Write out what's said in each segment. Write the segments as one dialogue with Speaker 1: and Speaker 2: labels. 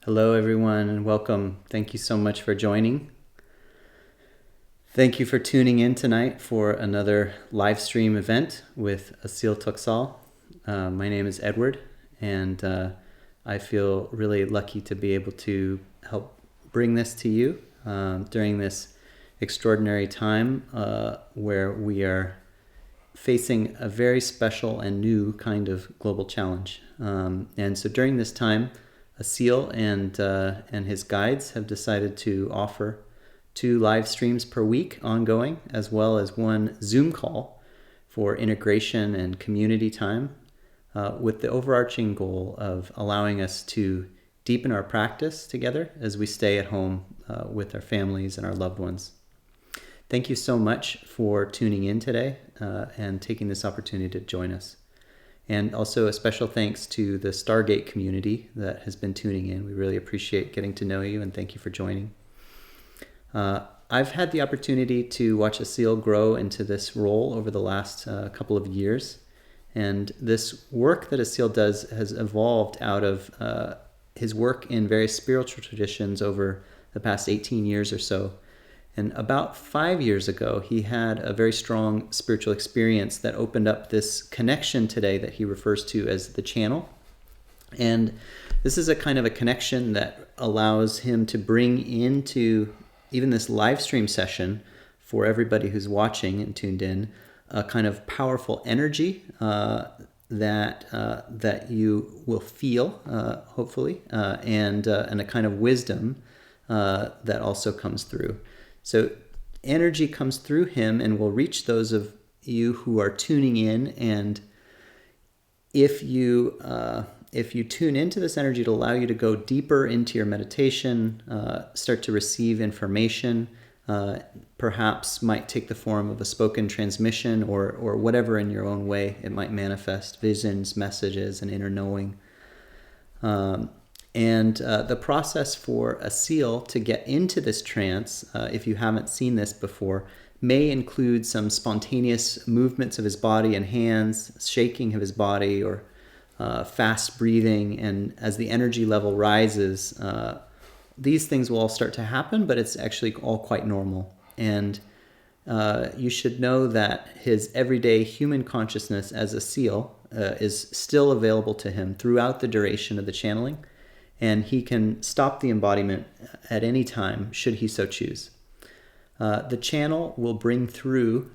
Speaker 1: Hello, everyone, and welcome. Thank you so much for joining. Thank you for tuning in tonight for another live stream event with Asil Tuksal. My name is Edward, and I feel really lucky to be able to help bring this to you during this extraordinary time where we are facing a very special and new kind of global challenge. And so during this time, Asil and his guides have decided to offer 2 live streams per week ongoing, as well as 1 Zoom call for integration and community time, with the overarching goal of allowing us to deepen our practice together as we stay at home with our families and our loved ones. Thank you so much for tuning in today and taking this opportunity to join us. And also a special thanks to the Stargate community that has been tuning in. We really appreciate getting to know you, and thank you for joining. I've had the opportunity to watch Asil grow into this role over the last couple of years. And this work that Asil does has evolved out of his work in various spiritual traditions over the past 18 years or so. And about 5 years ago, he had a very strong spiritual experience that opened up this connection today that he refers to as the channel. And this is a kind of a connection that allows him to bring into even this live stream session for everybody who's watching and tuned in, a kind of powerful energy that you will feel, hopefully, and a kind of wisdom that also comes through. So energy comes through him and will reach those of you who are tuning in. And if you tune into this energy, it'll allow you to go deeper into your meditation, start to receive information, perhaps might take the form of a spoken transmission or whatever in your own way it might manifest, visions, messages, and inner knowing. And the process for Asil to get into this trance, if you haven't seen this before, may include some spontaneous movements of his body and hands, shaking of his body, or fast breathing. And as the energy level rises, these things will all start to happen, but it's actually all quite normal. And you should know that his everyday human consciousness as Asil is still available to him throughout the duration of the channeling. And he can stop the embodiment at any time, should he so choose. The channel will bring through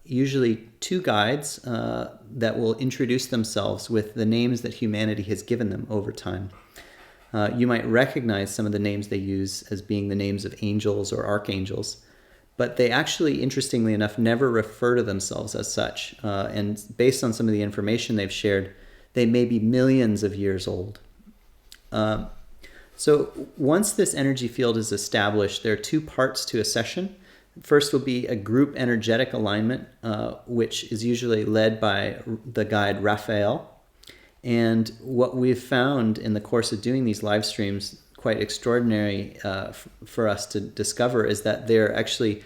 Speaker 1: usually 2 guides that will introduce themselves with the names that humanity has given them over time. You might recognize some of the names they use as being the names of angels or archangels, but they actually, interestingly enough, never refer to themselves as such. And based on some of the information they've shared, they may be millions of years old. So once this energy field is established, there are 2 parts to a session. First will be a group energetic alignment, which is usually led by the guide Raphael. And what we've found in the course of doing these live streams, quite extraordinary for us to discover, is that they're actually,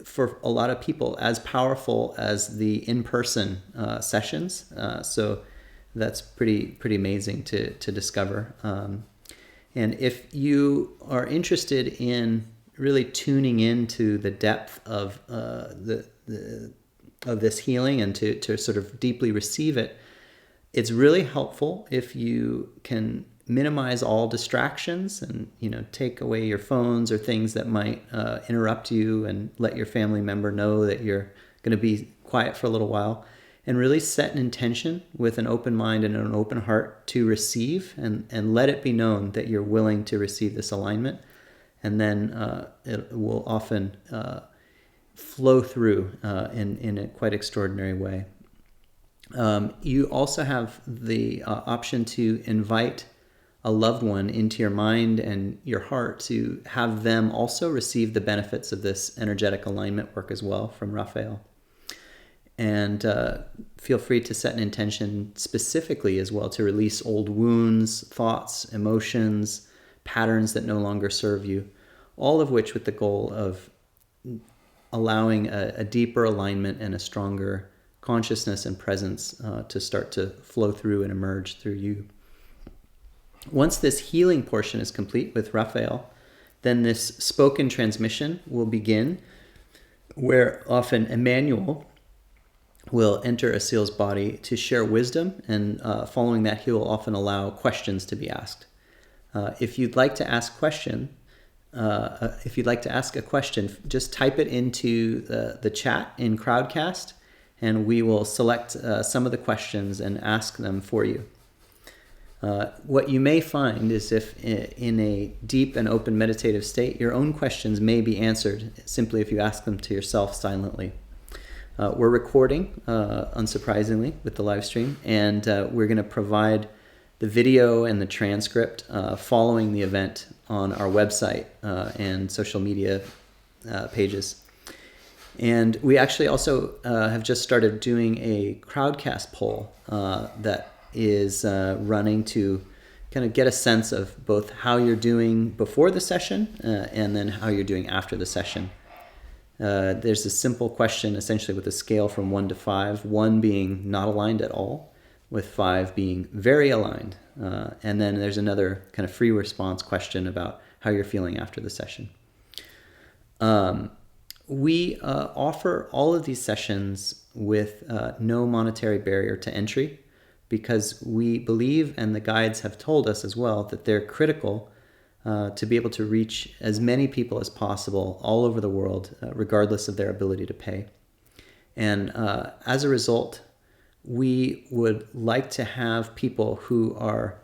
Speaker 1: for a lot of people, as powerful as the in-person sessions. So that's pretty amazing to discover. And if you are interested in really tuning into the depth of this healing and to sort of deeply receive it, it's really helpful if you can minimize all distractions and take away your phones or things that might interrupt you, and let your family member know that you're going to be quiet for a little while. And really set an intention with an open mind and an open heart to receive, and let it be known that you're willing to receive this alignment. And then it will often flow through in a quite extraordinary way. You also have the option to invite a loved one into your mind and your heart to have them also receive the benefits of this energetic alignment work as well from Raphael. And feel free to set an intention specifically as well to release old wounds, thoughts, emotions, patterns that no longer serve you, all of which with the goal of allowing a deeper alignment and a stronger consciousness and presence to start to flow through and emerge through you. Once this healing portion is complete with Raphael, then this spoken transmission will begin, where often Emmanuel will enter Asil's body to share wisdom, and following that, he will often allow questions to be asked. If you'd like to ask a question, just type it into the chat in Crowdcast, and we will select some of the questions and ask them for you. What you may find is if in a deep and open meditative state, your own questions may be answered simply if you ask them to yourself silently. We're recording, unsurprisingly, with the live stream, and we're going to provide the video and the transcript following the event on our website and social media pages. And we actually also have just started doing a Crowdcast poll that is running to kind of get a sense of both how you're doing before the session and then how you're doing after the session. There's a simple question essentially with a scale from 1 to 5, 1 being not aligned at all, with 5 being very aligned. And then there's another kind of free response question about how you're feeling after the session. We offer all of these sessions with no monetary barrier to entry, because we believe, and the guides have told us as well, that they're critical to be able to reach as many people as possible all over the world, regardless of their ability to pay. And as a result, we would like to have people who are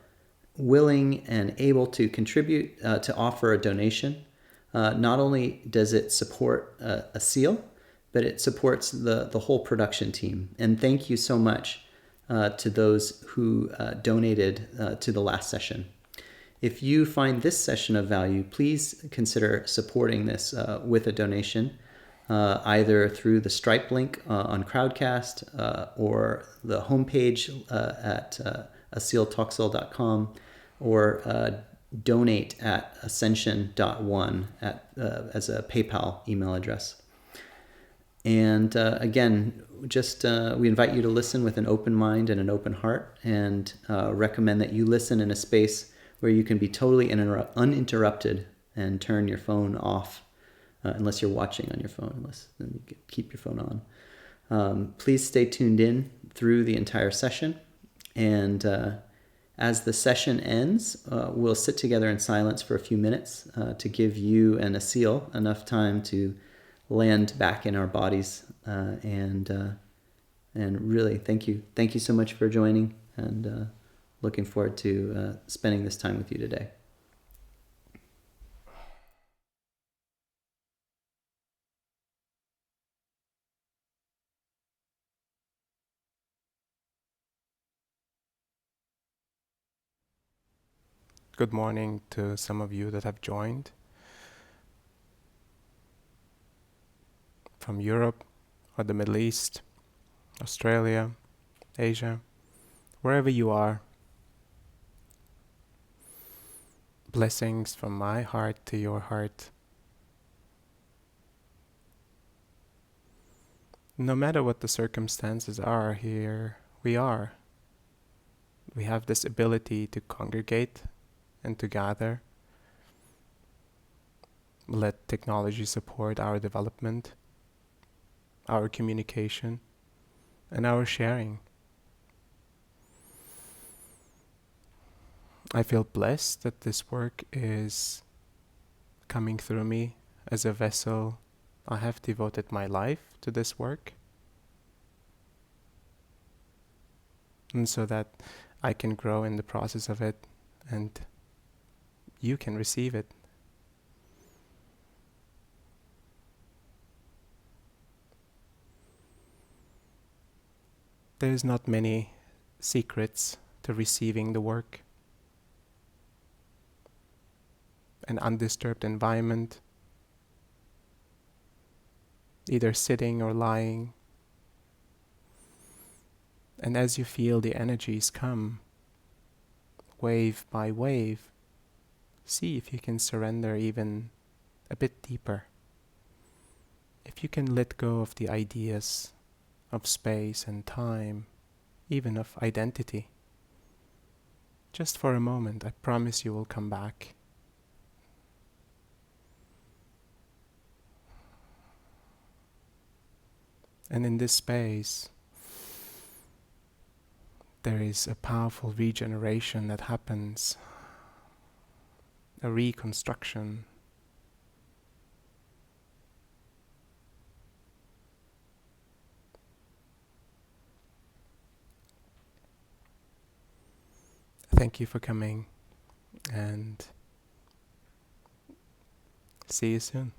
Speaker 1: willing and able to contribute to offer a donation. Not only does it support Asil, but it supports the whole production team. And thank you so much to those who donated to the last session. If you find this session of value, please consider supporting this with a donation, either through the Stripe link on Crowdcast or the homepage at asiltoxel.com, or donate at ascension.one as a PayPal email address. And again, just we invite you to listen with an open mind and an open heart, and recommend that you listen in a space where you can be totally uninterrupted and turn your phone off, unless you're watching on your phone, then you keep your phone on. Please stay tuned in through the entire session, and as the session ends, we'll sit together in silence for a few minutes to give you and Asil enough time to land back in our bodies, and really thank you so much for joining, and looking forward to spending this time with you today.
Speaker 2: Good morning to some of you that have joined from Europe or the Middle East, Australia, Asia, wherever you are. Blessings from my heart to your heart. No matter what the circumstances are, here we are. We have this ability to congregate and to gather. Let technology support our development, our communication, and our sharing. I feel blessed that this work is coming through me as a vessel. I have devoted my life to this work, and so that I can grow in the process of it, and you can receive it. There's not many secrets to receiving the work. An undisturbed environment, either sitting or lying. And as you feel the energies come, wave by wave, see if you can surrender even a bit deeper. If you can let go of the ideas of space and time, even of identity. just for a moment. I promise you will come back. And in this space, there is a powerful regeneration that happens, a reconstruction. Thank you for coming, and see you soon.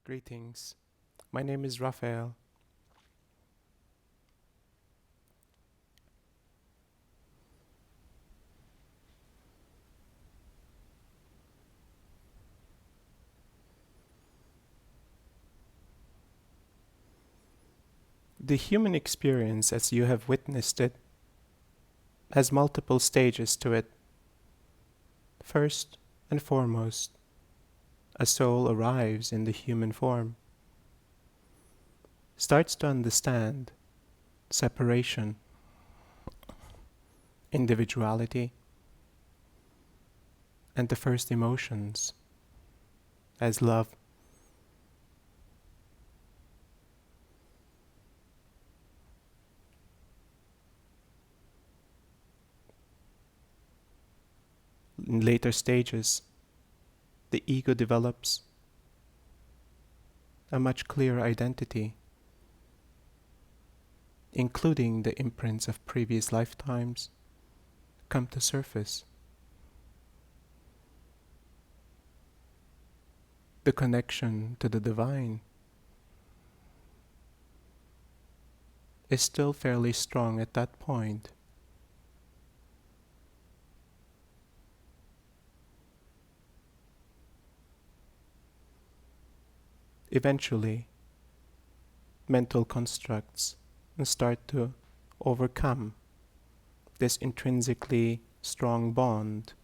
Speaker 2: Greetings. My name is Raphael. The human experience, as you have witnessed it, has multiple stages to it. First and foremost, a soul arrives in the human form, starts to understand separation, individuality, and the first emotions as love. In later stages, the ego develops a much clearer identity, including the imprints of previous lifetimes, come to surface. The connection to the divine is still fairly strong at that point. Eventually, mental constructs start to overcome this intrinsically strong bond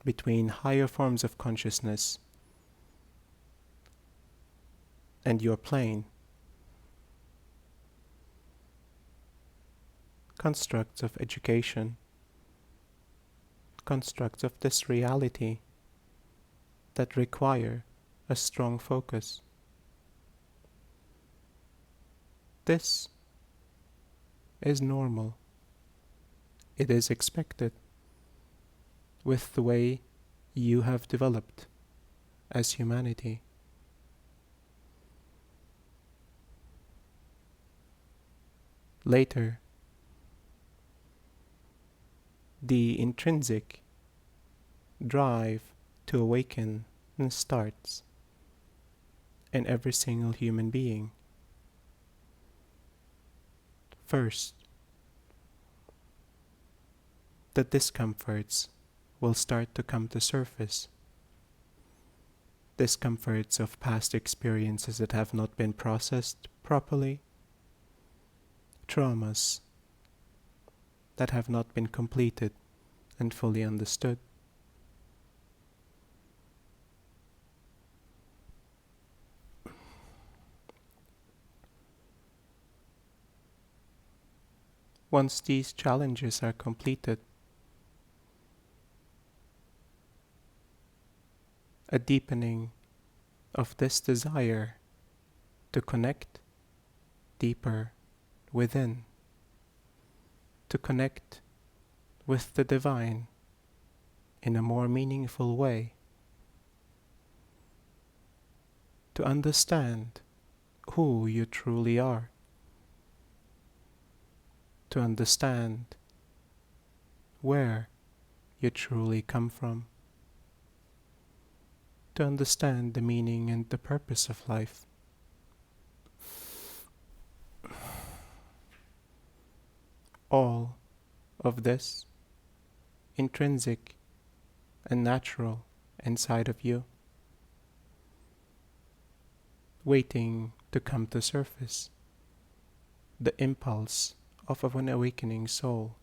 Speaker 2: between higher forms of consciousness and your plane. Constructs of education, constructs of this reality that require a strong focus. This is normal. It is expected with the way you have developed as humanity. Later, the intrinsic drive to awaken starts in every single human being. First, the discomforts will start to come to surface. Discomforts of past experiences that have not been processed properly, traumas that have not been completed and fully understood. Once these challenges are completed, a deepening of this desire to connect deeper within, to connect with the divine in a more meaningful way, to understand who you truly are, to understand where you truly come from, to understand the meaning and the purpose of life. All of this, intrinsic and natural inside of you, waiting to come to surface, the impulse of an awakening soul.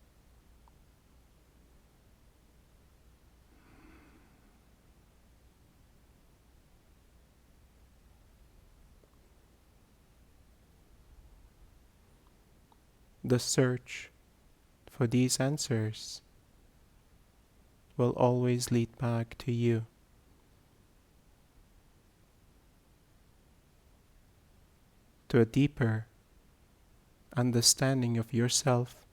Speaker 2: The search for these answers will always lead back to you. To a deeper understanding of yourself,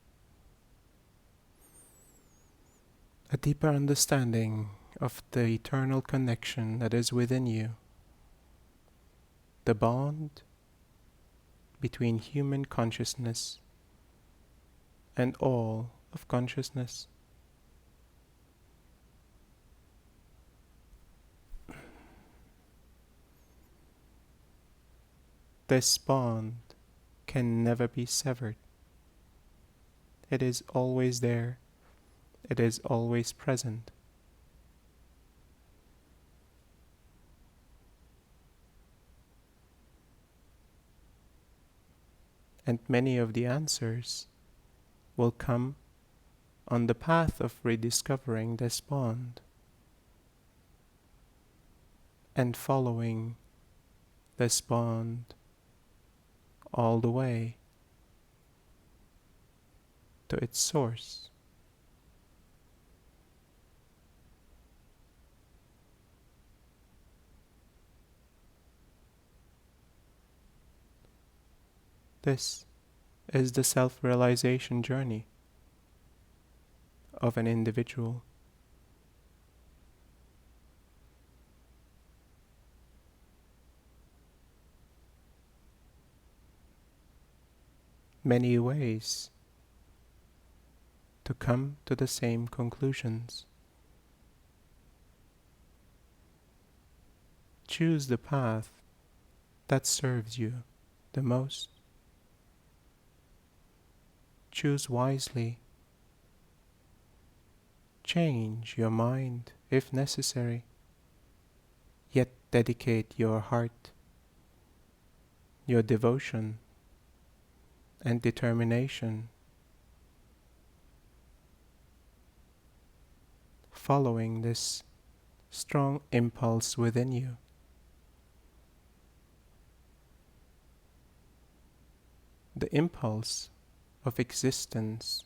Speaker 2: a deeper understanding of the eternal connection that is within you, the bond between human consciousness and all of consciousness. This bond can never be severed. It is always there. It is always present. And many of the answers will come on the path of rediscovering this bond and following this bond all the way to its source. This is the self-realization journey of an individual. Many ways to come to the same conclusions. Choose the path that serves you the most. Choose wisely. Change your mind if necessary, yet dedicate your heart, your devotion, and determination, following this strong impulse within you. The impulse of existence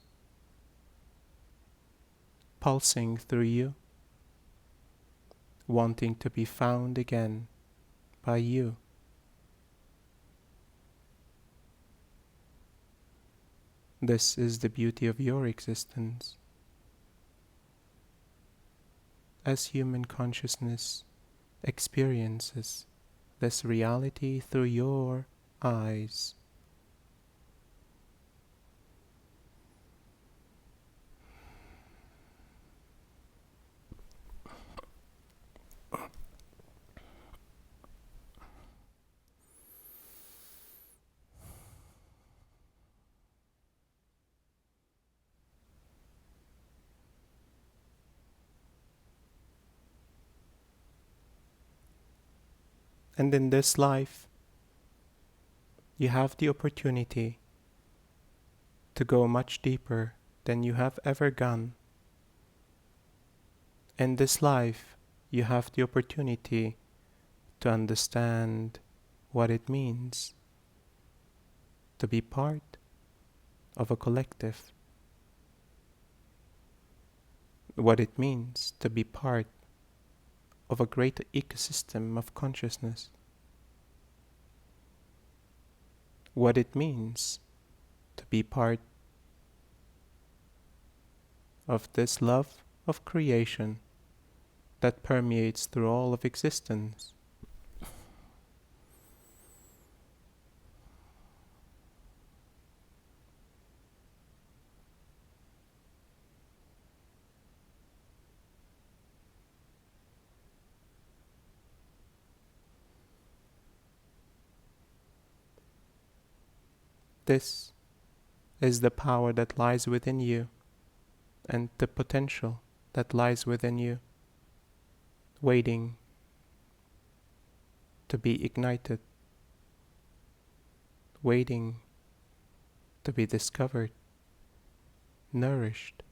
Speaker 2: pulsing through you, wanting to be found again by you. This is the beauty of your existence. As human consciousness experiences this reality through your eyes. And in this life, you have the opportunity to go much deeper than you have ever gone. In this life, you have the opportunity to understand what it means to be part of a collective, what it means to be part of a great ecosystem of consciousness, what it means to be part of this love of creation that permeates through all of existence. This is the power that lies within you and the potential that lies within you, waiting to be ignited, waiting to be discovered, nourished.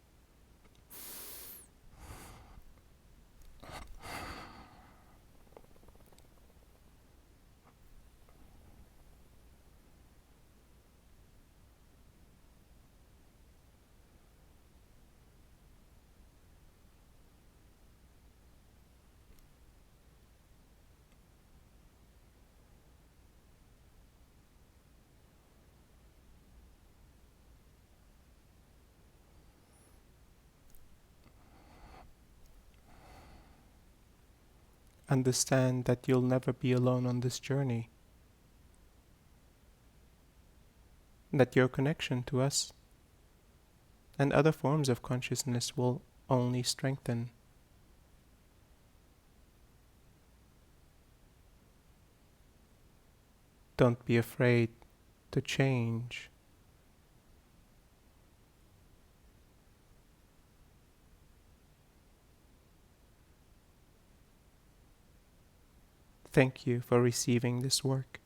Speaker 2: Understand that you'll never be alone on this journey, that your connection to us and other forms of consciousness will only strengthen. Don't be afraid to change. Thank you for receiving this work.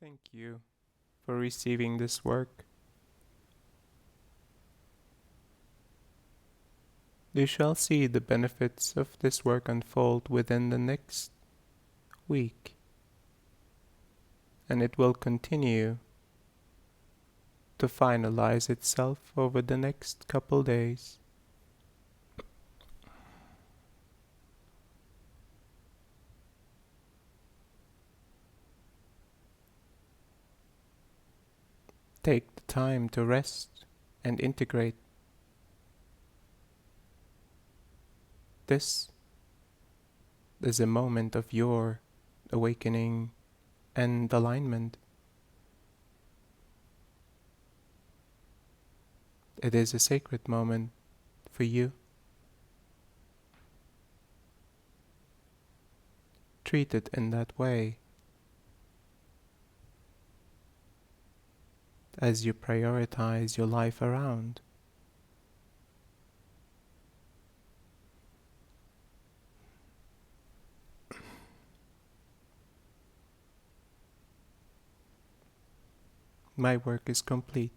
Speaker 2: Thank you for receiving this work. You shall see the benefits of this work unfold within the next week, and it will continue to finalize itself over the next couple days. Take the time to rest and integrate. This is a moment of your awakening and alignment. It is a sacred moment for you. Treat it in that way as you prioritize your life around. My work is complete.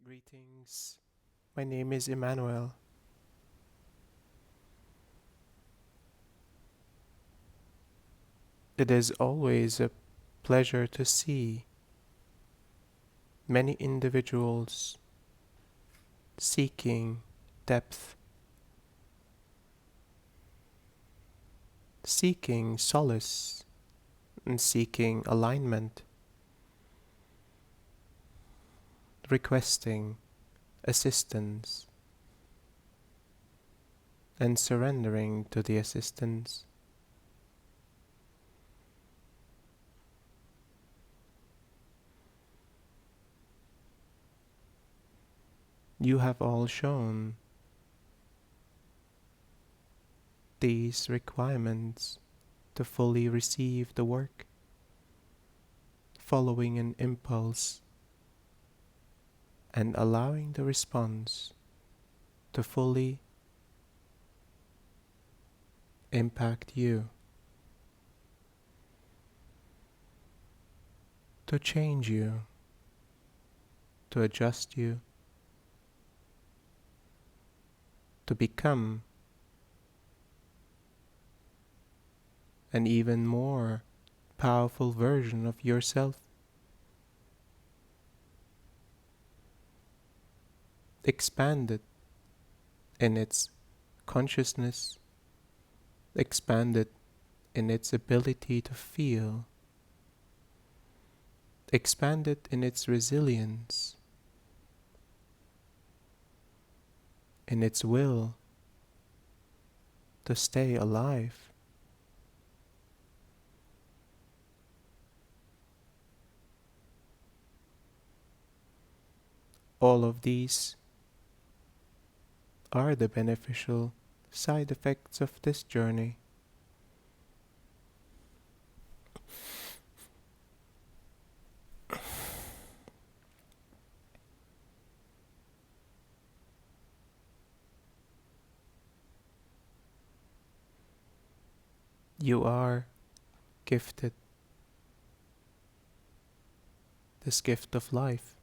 Speaker 2: Greetings. My name is Emmanuel. It is always a pleasure to see many individuals seeking depth, seeking solace, and seeking alignment, requesting assistance, and surrendering to the assistance. You have all shown these requirements to fully receive the work, following an impulse and allowing the response to fully impact you, to change you, to adjust you, to become an even more powerful version of yourself. Expanded in its consciousness, expanded in its ability to feel, expanded in its resilience, in its will to stay alive. All of these are the beneficial side effects of this journey. You are gifted this gift of life,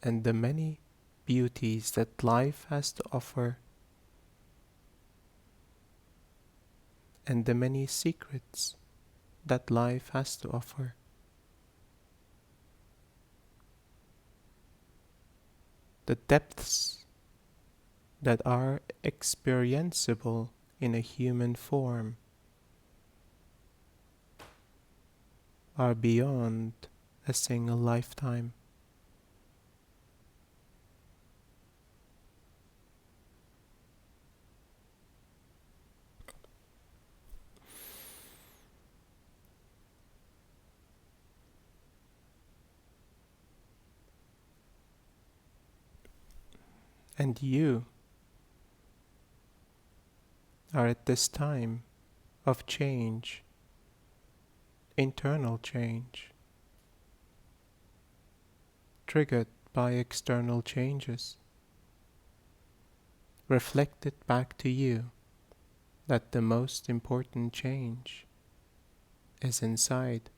Speaker 2: and the many beauties that life has to offer, and the many secrets that life has to offer. The depths that are experienceable in a human form are beyond a single lifetime. And you are at this time of change, internal change, triggered by external changes, reflected back to you that the most important change is inside.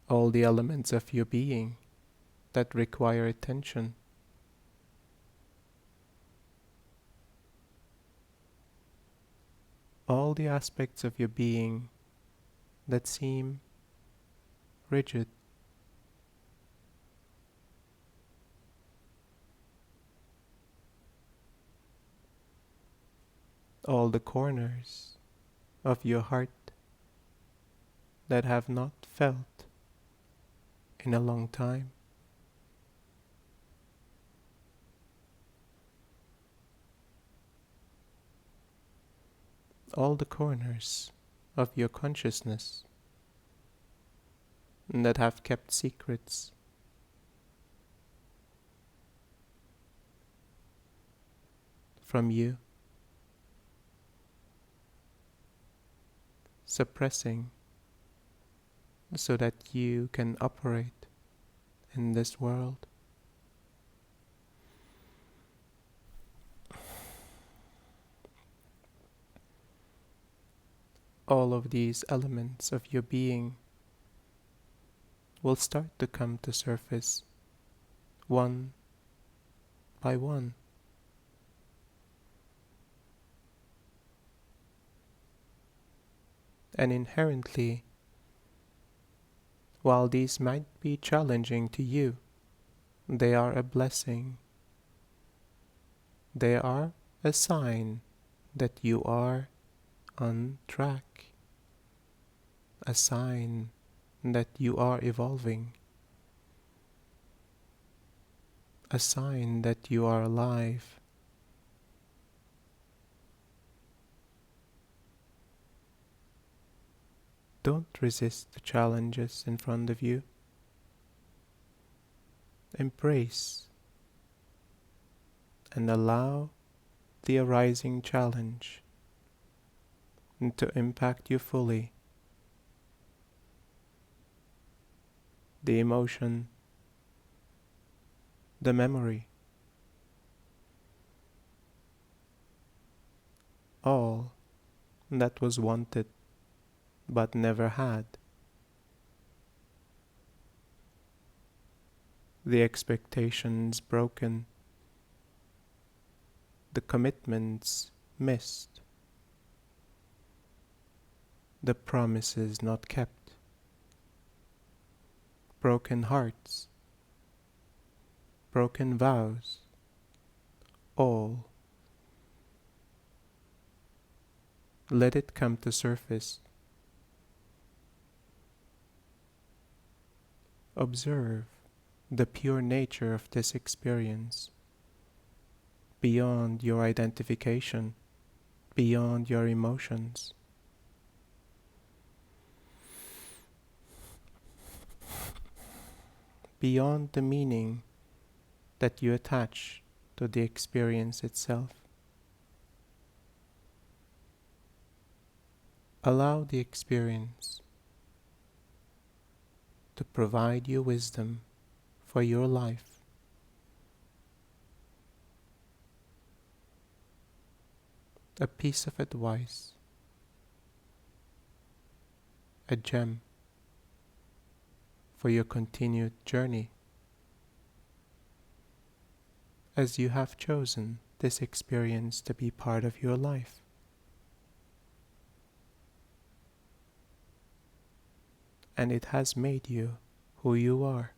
Speaker 2: All the elements of your being that require attention, all the aspects of your being that seem rigid, all the corners of your heart that have not felt in a long time. All the corners of your consciousness that have kept secrets from you, suppressing so that you can operate in this world. All of these elements of your being will start to come to surface one by one. And inherently, while these might be challenging to you, they are a blessing. They are a sign that you are on track, a sign that you are evolving, a sign that you are alive. Don't resist the challenges in front of you. Embrace and allow the arising challenge to impact you fully. The emotion, the memory, all that was wanted but never had. The expectations broken, the commitments missed, the promises not kept, broken hearts, broken vows, all. Let it come to surface. Observe the pure nature of this experience, beyond your identification, beyond your emotions. Beyond the meaning that you attach to the experience itself. Allow the experience to provide you wisdom for your life. A piece of advice, a gem for your continued journey, as you have chosen this experience to be part of your life. And it has made you who you are.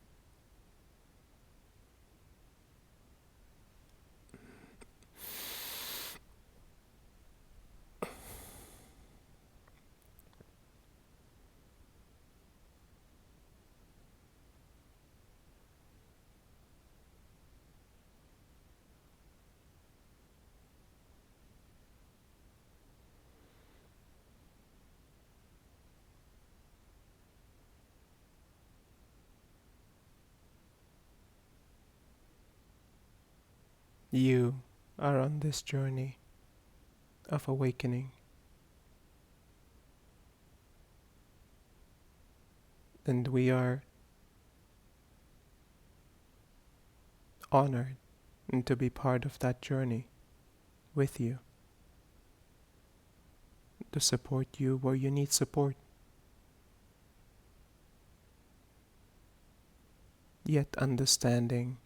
Speaker 2: You are on this journey of awakening, and we are honored to be part of that journey with you, to support you where you need support, yet understanding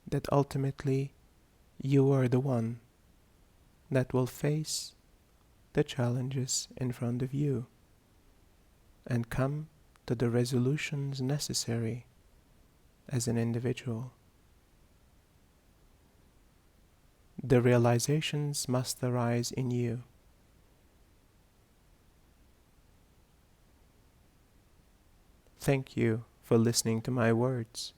Speaker 2: that ultimately you are the one that will face the challenges in front of you and come to the resolutions necessary as an individual. The realizations must arise in you. Thank you for listening to my words.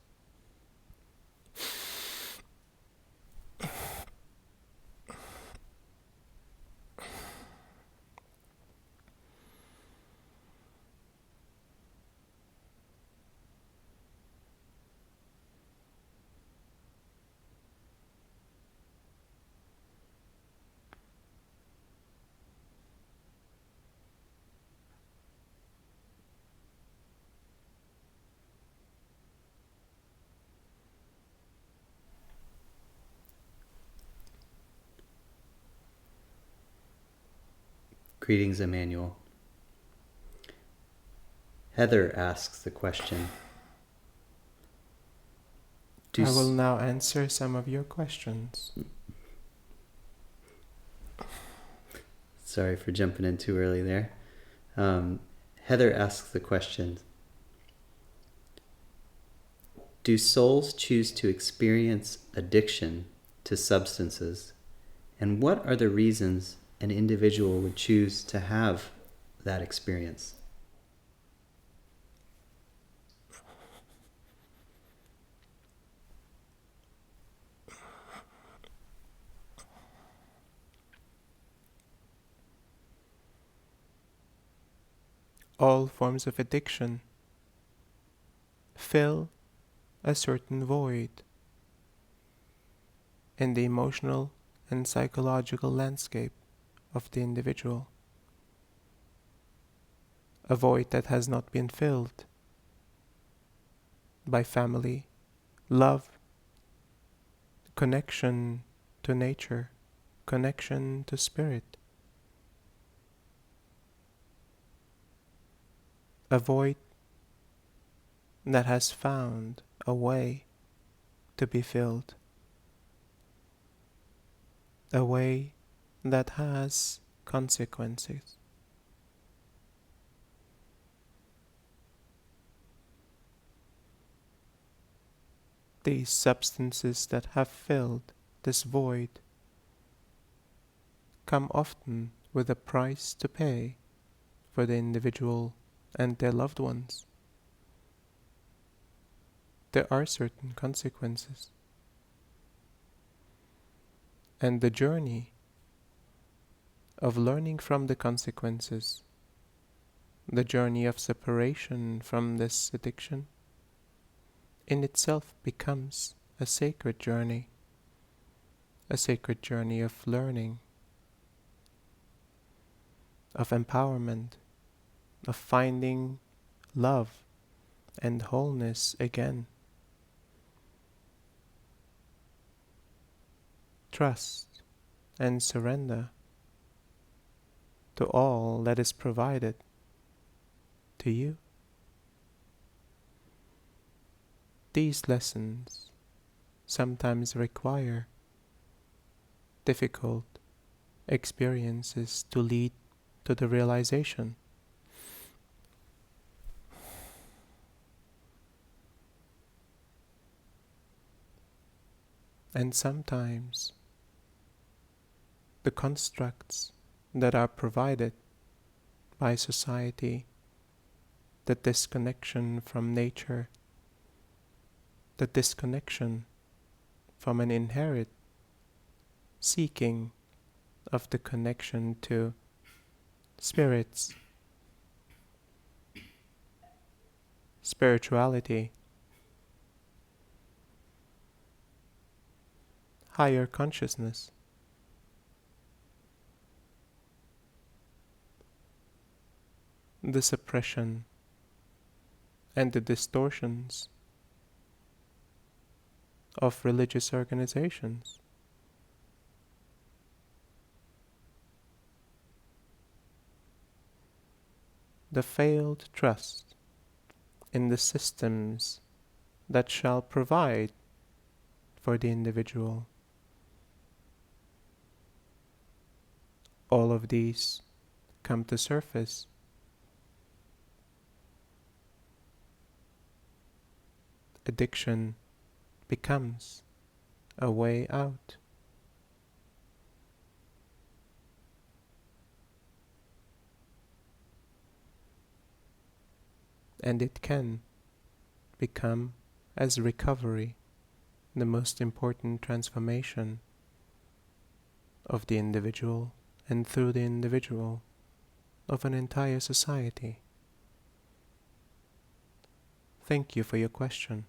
Speaker 1: Greetings, Emmanuel. Heather asks the question.
Speaker 2: I will now answer some of your questions.
Speaker 1: Sorry for jumping in too early there. Heather asks the question, do souls choose to experience addiction to substances? And what are the reasons an individual would choose to have that experience?
Speaker 2: All forms of addiction fill a certain void in the emotional and psychological landscape of the individual. A void that has not been filled by family, love, connection to nature, connection to spirit. A void that has found a way to be filled. A way that has consequences. These substances that have filled this void come often with a price to pay for the individual and their loved ones. There are certain consequences. And the journey of learning from the consequences, the journey of separation from this addiction, in itself becomes a sacred journey of learning, of empowerment, of finding love and wholeness again. Trust and surrender to all that is provided to you. These lessons sometimes require difficult experiences to lead to the realization. And sometimes the constructs that are provided by society, the disconnection from nature, the disconnection from an inherent seeking of the connection to spirits, spirituality, higher consciousness. The suppression and the distortions of religious organizations. The failed trust in the systems that shall provide for the individual. All of these come to surface. Addiction becomes a way out. And it can become, as recovery, the most important transformation of the individual, and through the individual, of an entire society. Thank you for your question.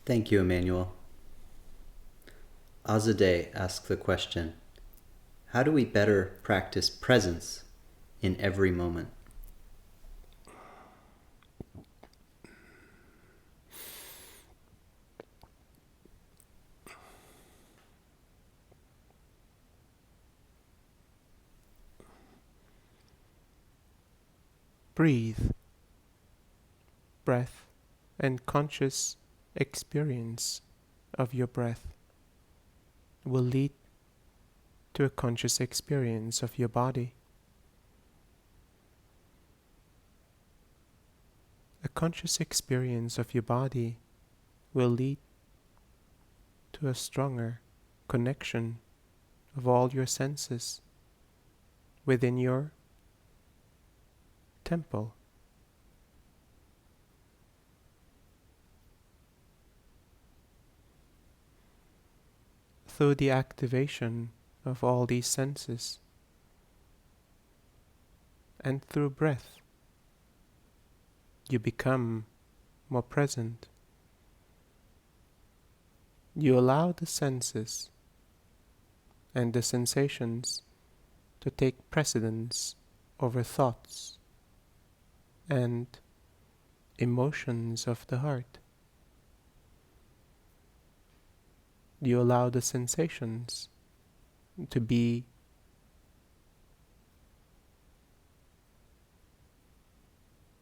Speaker 1: Thank you, Emmanuel. Azadeh asks the question, how do we better practice presence in every moment?
Speaker 2: Breathe. Breath and conscious experience of your breath will lead to a conscious experience of your body. A conscious experience of your body will lead to a stronger connection of all your senses within your temple. Through the activation of all these senses and through breath, you become more present. You allow the senses and the sensations to take precedence over thoughts and emotions of the heart. You allow the sensations to be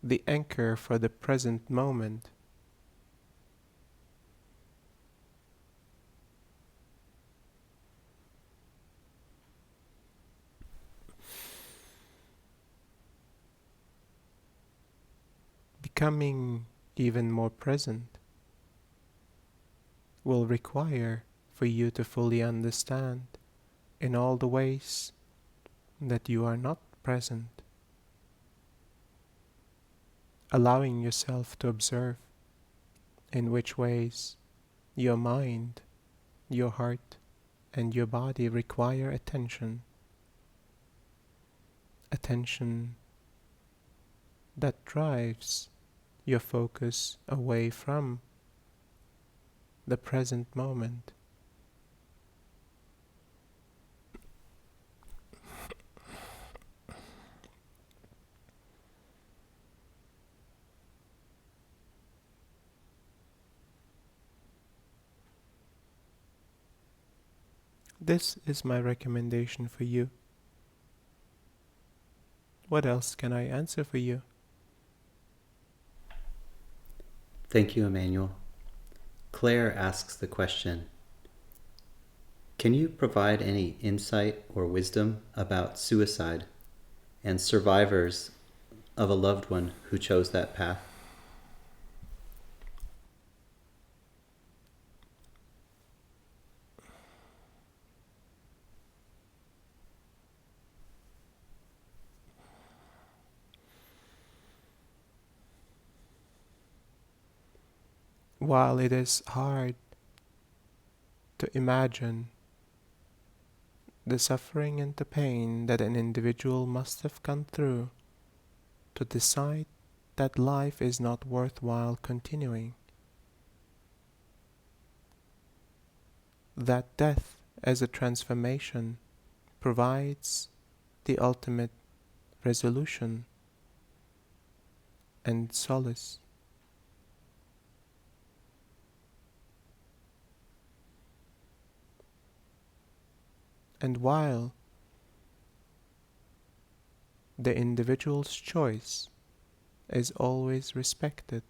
Speaker 2: the anchor for the present moment. Becoming even more present will require for you to fully understand in all the ways that you are not present, allowing yourself to observe in which ways your mind, your heart, and your body require attention. Attention that drives your focus away from the present moment. This is my recommendation for you. What else can I answer for you?
Speaker 1: Thank you, Emmanuel. Claire asks the question, can you provide any insight or wisdom about suicide and survivors of a loved one who chose that path?
Speaker 2: While it is hard to imagine the suffering and the pain that an individual must have gone through to decide that life is not worthwhile continuing, that death as a transformation provides the ultimate resolution and solace. And while the individual's choice is always respected,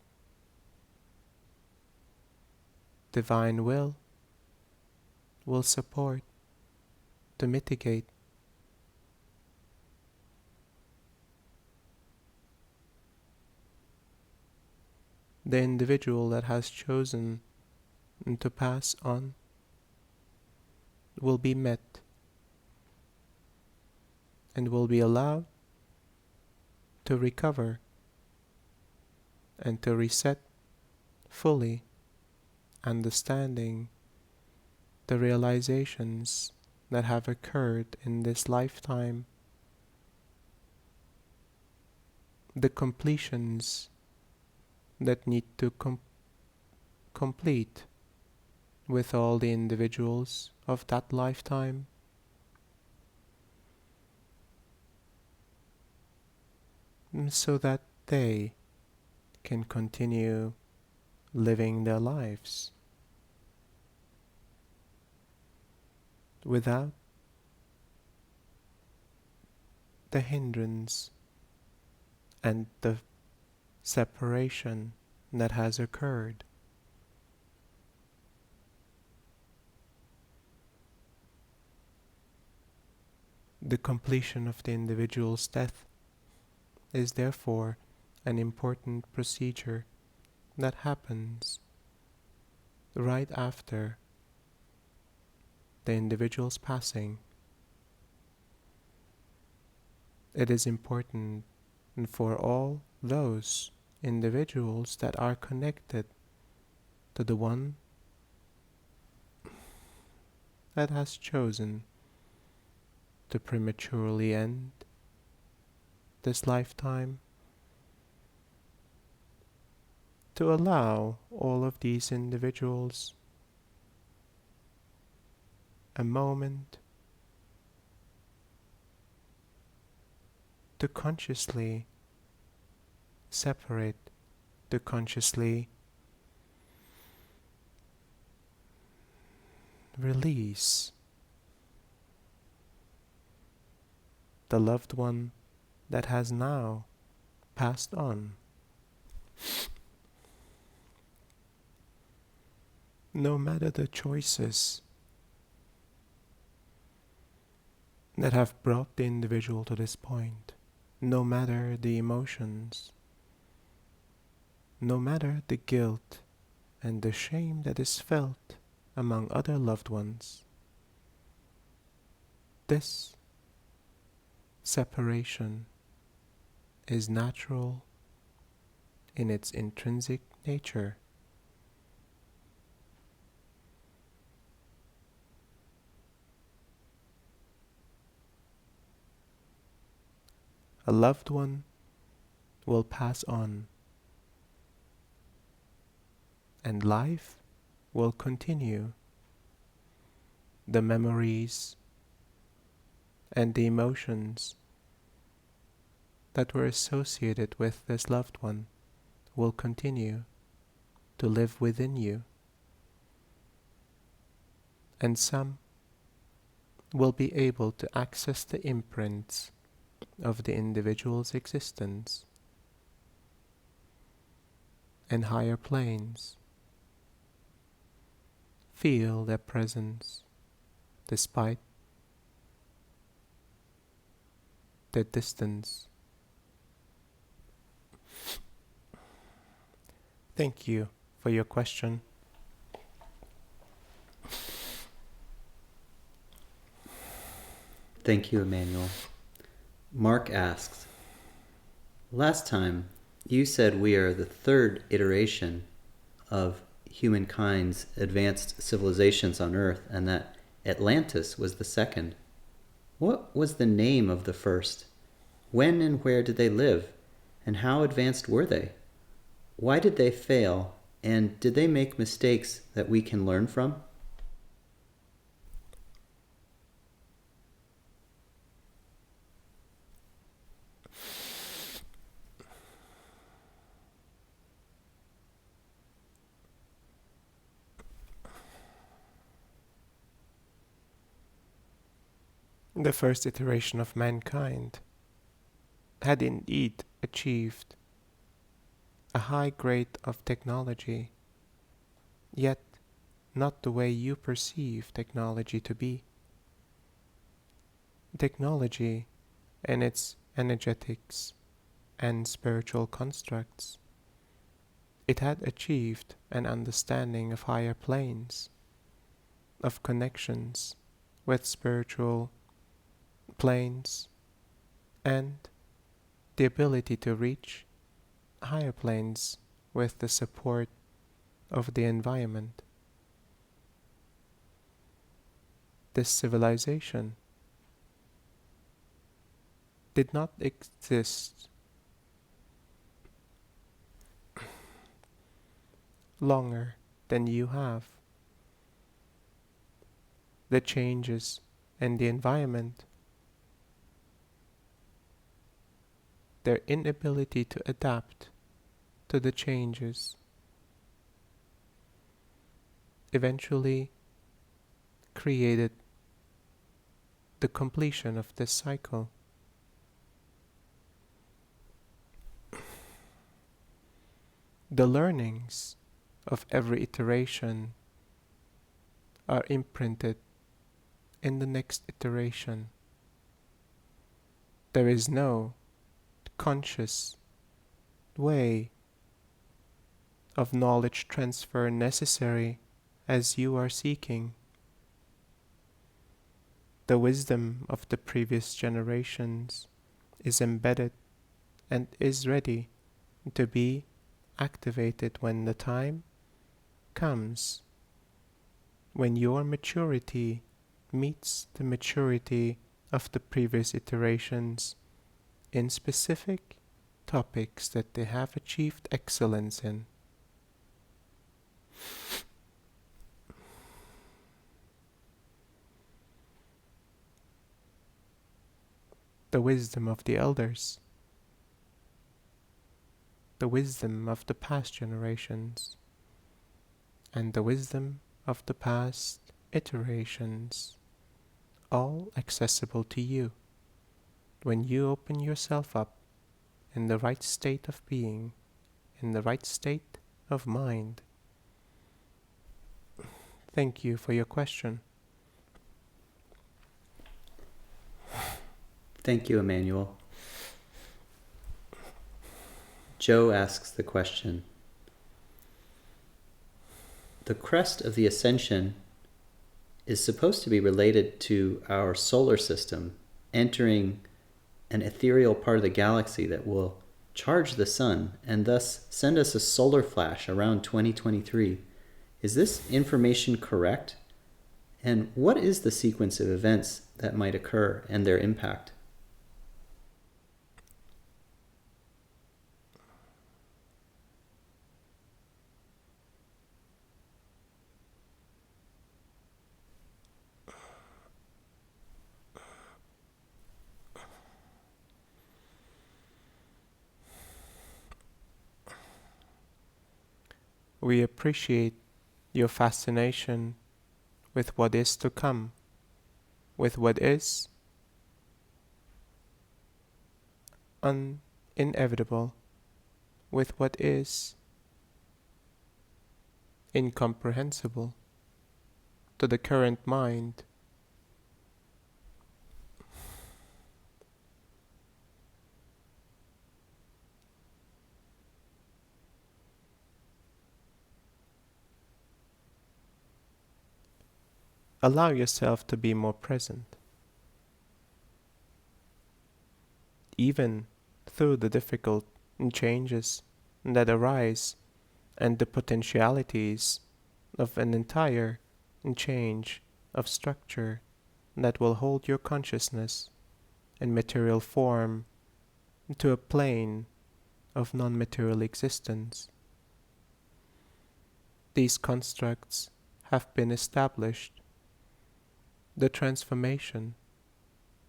Speaker 2: divine will support to mitigate the individual that has chosen to pass on will be met and will be allowed to recover and to reset fully, understanding the realizations that have occurred in this lifetime, the completions that need to complete with all the individuals of that lifetime, so that they can continue living their lives without the hindrance and the separation that has occurred. The completion of the individual's death is therefore an important procedure that happens right after the individual's passing. It is important for all those individuals that are connected to the one that has chosen to prematurely end this lifetime, to allow all of these individuals a moment to consciously separate, to consciously release the loved one that has now passed on. No matter the choices that have brought the individual to this point, no matter the emotions, no matter the guilt and the shame that is felt among other loved ones, this separation is natural in its intrinsic nature. A loved one will pass on, and life will continue. The memories and the emotions that were associated with this loved one will continue to live within you, and some will be able to access the imprints of the individual's existence in higher planes, feel their presence despite their distance. Thank you for your question.
Speaker 1: Thank you, Emmanuel. Mark asks, last time you said we are the third iteration of humankind's advanced civilizations on Earth and that Atlantis was the second. What was the name of the first? When and where did they live? And how advanced were they? Why did they fail? And did they make mistakes that we can learn from?
Speaker 2: The first iteration of mankind had indeed achieved a high grade of technology, yet not the way you perceive technology to be. Technology and its energetics and spiritual constructs, it had achieved an understanding of higher planes, of connections with spiritual planes, and the ability to reach higher planes with the support of the environment. This civilization did not exist longer than you have. The changes in the environment, their inability to adapt to the changes, eventually created the completion of this cycle. The learnings of every iteration are imprinted in the next iteration. There is no conscious way of knowledge transfer necessary as you are seeking. The wisdom of the previous generations is embedded and is ready to be activated when the time comes, when your maturity meets the maturity of the previous iterations in specific topics that they have achieved excellence in. The wisdom of the elders, the wisdom of the past generations, and the wisdom of the past iterations, all accessible to you when you open yourself up in the right state of being, in the right state of mind. Thank you for your question.
Speaker 1: Thank you, Emmanuel. Joe asks the question: the crest of the ascension is supposed to be related to our solar system entering an ethereal part of the galaxy that will charge the sun and thus send us a solar flash around 2023. Is this information correct? And what is the sequence of events that might occur and their impact?
Speaker 2: We appreciate your fascination with what is to come, with what is inevitable, with what is incomprehensible to the current mind. Allow yourself to be more present, even through the difficult changes that arise and the potentialities of an entire change of structure that will hold your consciousness in material form to a plane of non-material existence. These constructs have been established. The transformation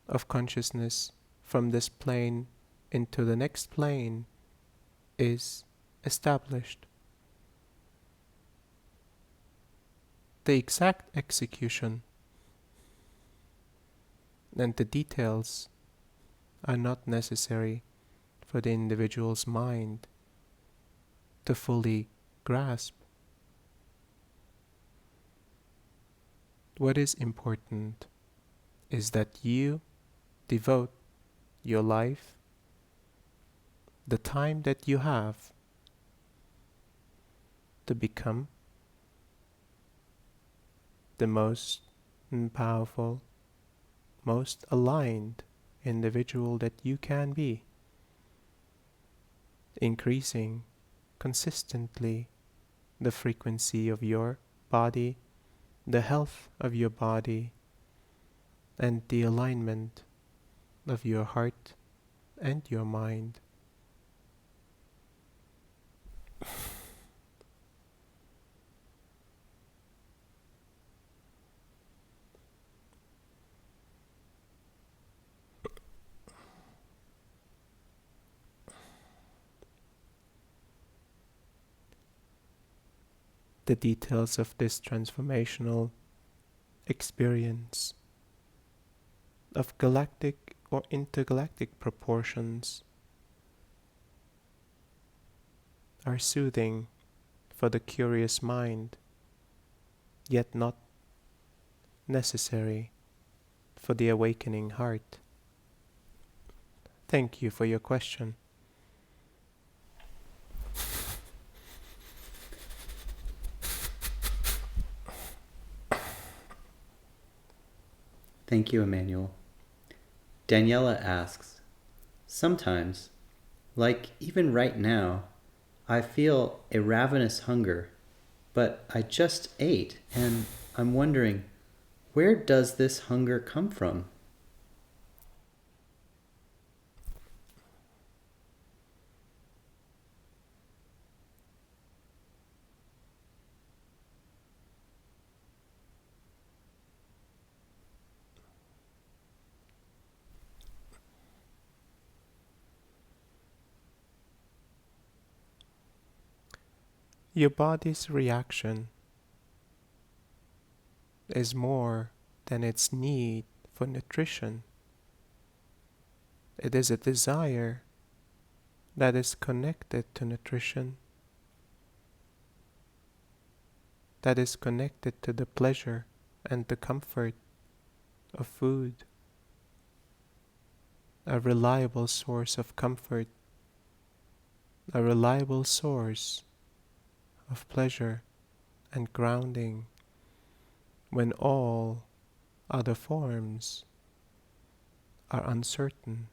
Speaker 2: of consciousness from this plane into the next plane is established. The exact execution and the details are not necessary for the individual's mind to fully grasp. What is important is that you devote your life, the time that you have, to become the most powerful, most aligned individual that you can be, increasing consistently the frequency of your body, the health of your body, and the alignment of your heart and your mind. The details of this transformational experience of galactic or intergalactic proportions are soothing for the curious mind, yet not necessary for the awakening heart. Thank you for your question.
Speaker 1: Thank you, Emmanuel. Daniela asks, sometimes, like even right now, I feel a ravenous hunger, but I just ate, and I'm wondering, where does this hunger come from?
Speaker 2: Your body's reaction is more than its need for nutrition. It is a desire that is connected to nutrition, that is connected to the pleasure and the comfort of food, a reliable source of comfort, a reliable source of pleasure and grounding when all other forms are uncertain.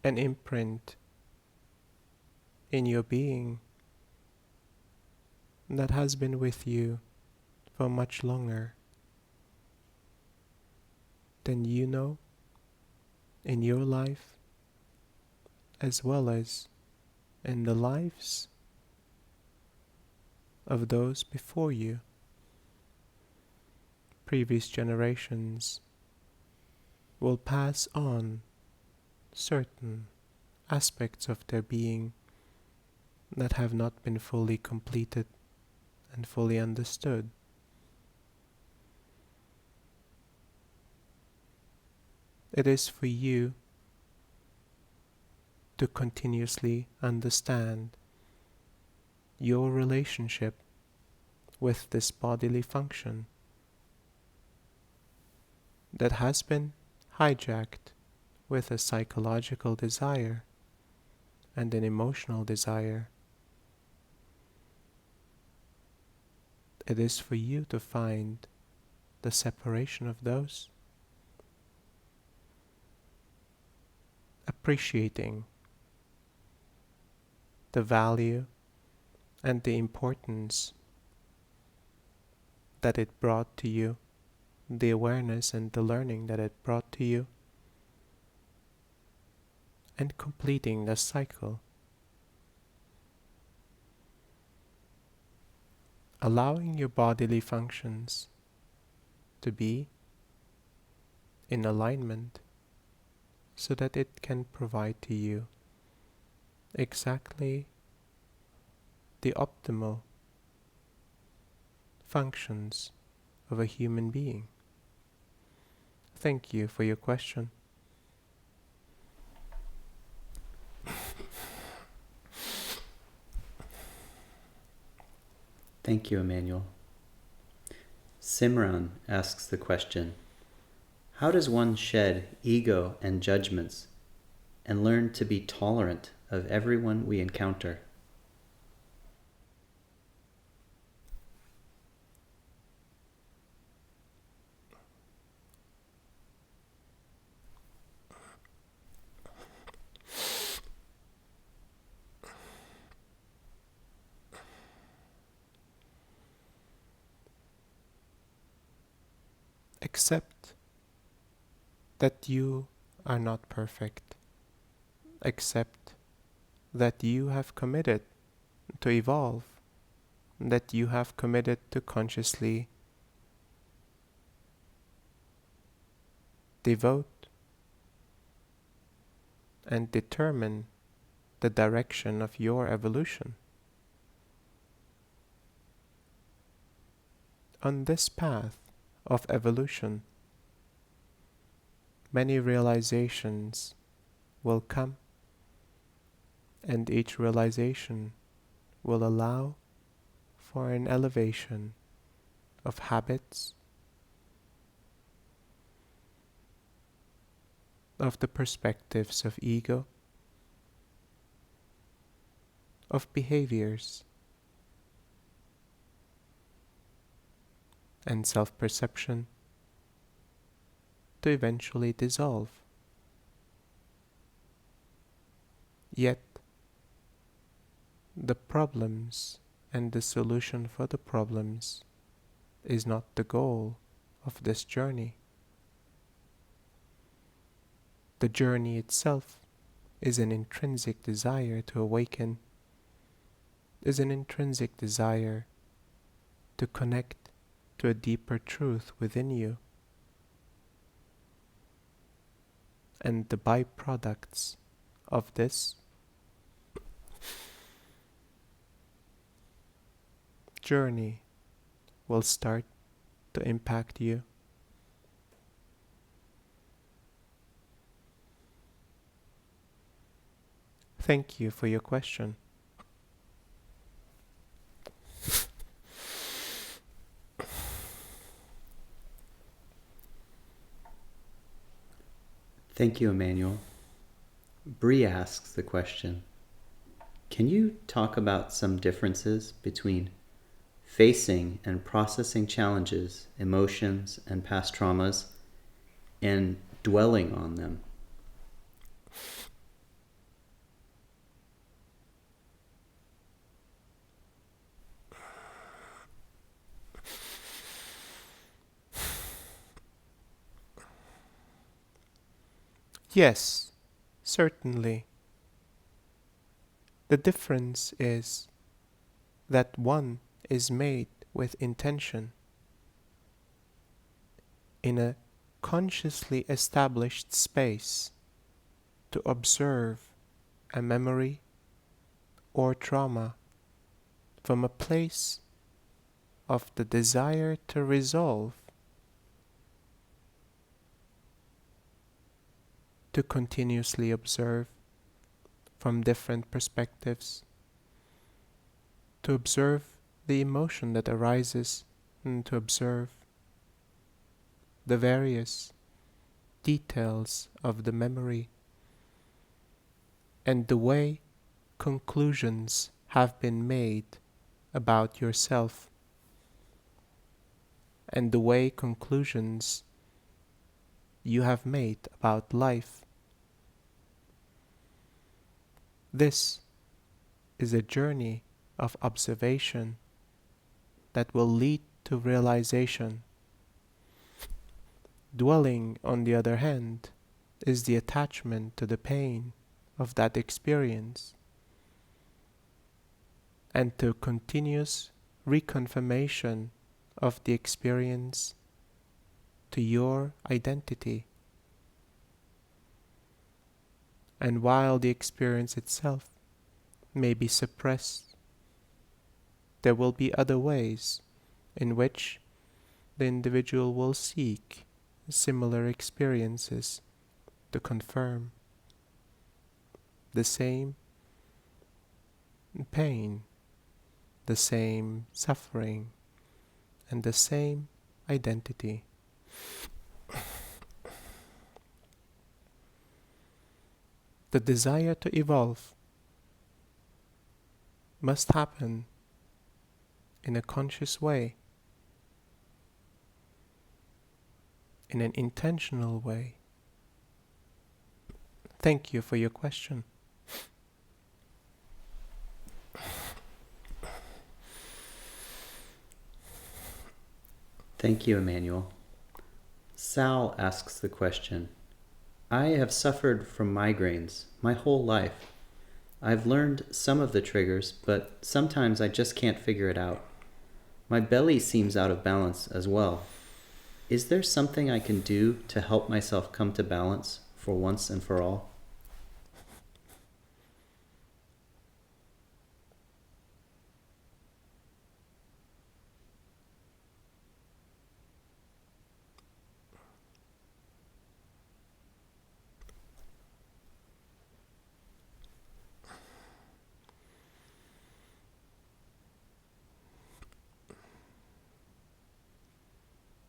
Speaker 2: An imprint in your being that has been with you for much longer than you know in your life, as well as in the lives of those before you. Previous generations will pass on certain aspects of their being that have not been fully completed and fully understood. It is for you to continuously understand your relationship with this bodily function that has been hijacked with a psychological desire and an emotional desire. It is for you to find the separation of those, appreciating the value and the importance that it brought to you the awareness and the learning that it brought to you, and completing the cycle, allowing your bodily functions to be in alignment so that it can provide to you exactly the optimal functions of a human being. Thank you for your question.
Speaker 1: Thank you, Emmanuel. Simran asks the question, how does one shed ego and judgments and learn to be tolerant of everyone we encounter?
Speaker 2: Accept that you are not perfect. Accept that you have committed to evolve, that you have committed to consciously devote and determine the direction of your evolution. On this path of evolution, many realizations will come, and each realization will allow for an elevation of habits, of the perspectives of ego, of behaviors, and self-perception to eventually dissolve. Yet, the problems and the solution for the problems is not the goal of this journey. The journey itself is an intrinsic desire to awaken, is an intrinsic desire to connect to a deeper truth within you. And the byproducts of this journey will start to impact you. Thank you for your question.
Speaker 1: Thank you, Emmanuel. Bree asks the question, can you talk about some differences between facing and processing challenges, emotions, and past traumas, and dwelling on them?
Speaker 2: Yes, certainly. The difference is that one is made with intention in a consciously established space to observe a memory or trauma from a place of the desire to resolve, to continuously observe from different perspectives, to observe the emotion that arises, and to observe the various details of the memory and the way conclusions have been made about yourself, and the way conclusions you have made about life. This is a journey of observation that will lead to realization. Dwelling, on the other hand, is the attachment to the pain of that experience and to continuous reconfirmation of the experience to your identity. And while the experience itself may be suppressed, there will be other ways in which the individual will seek similar experiences to confirm the same pain, the same suffering, and the same identity. The desire to evolve must happen in a conscious way, in an intentional way. Thank you for your question.
Speaker 1: Thank you, Emmanuel. Sal asks the question, I have suffered from migraines my whole life. I've learned some of the triggers, but sometimes I just can't figure it out. My belly seems out of balance as well. Is there something I can do to help myself come to balance for once and for all?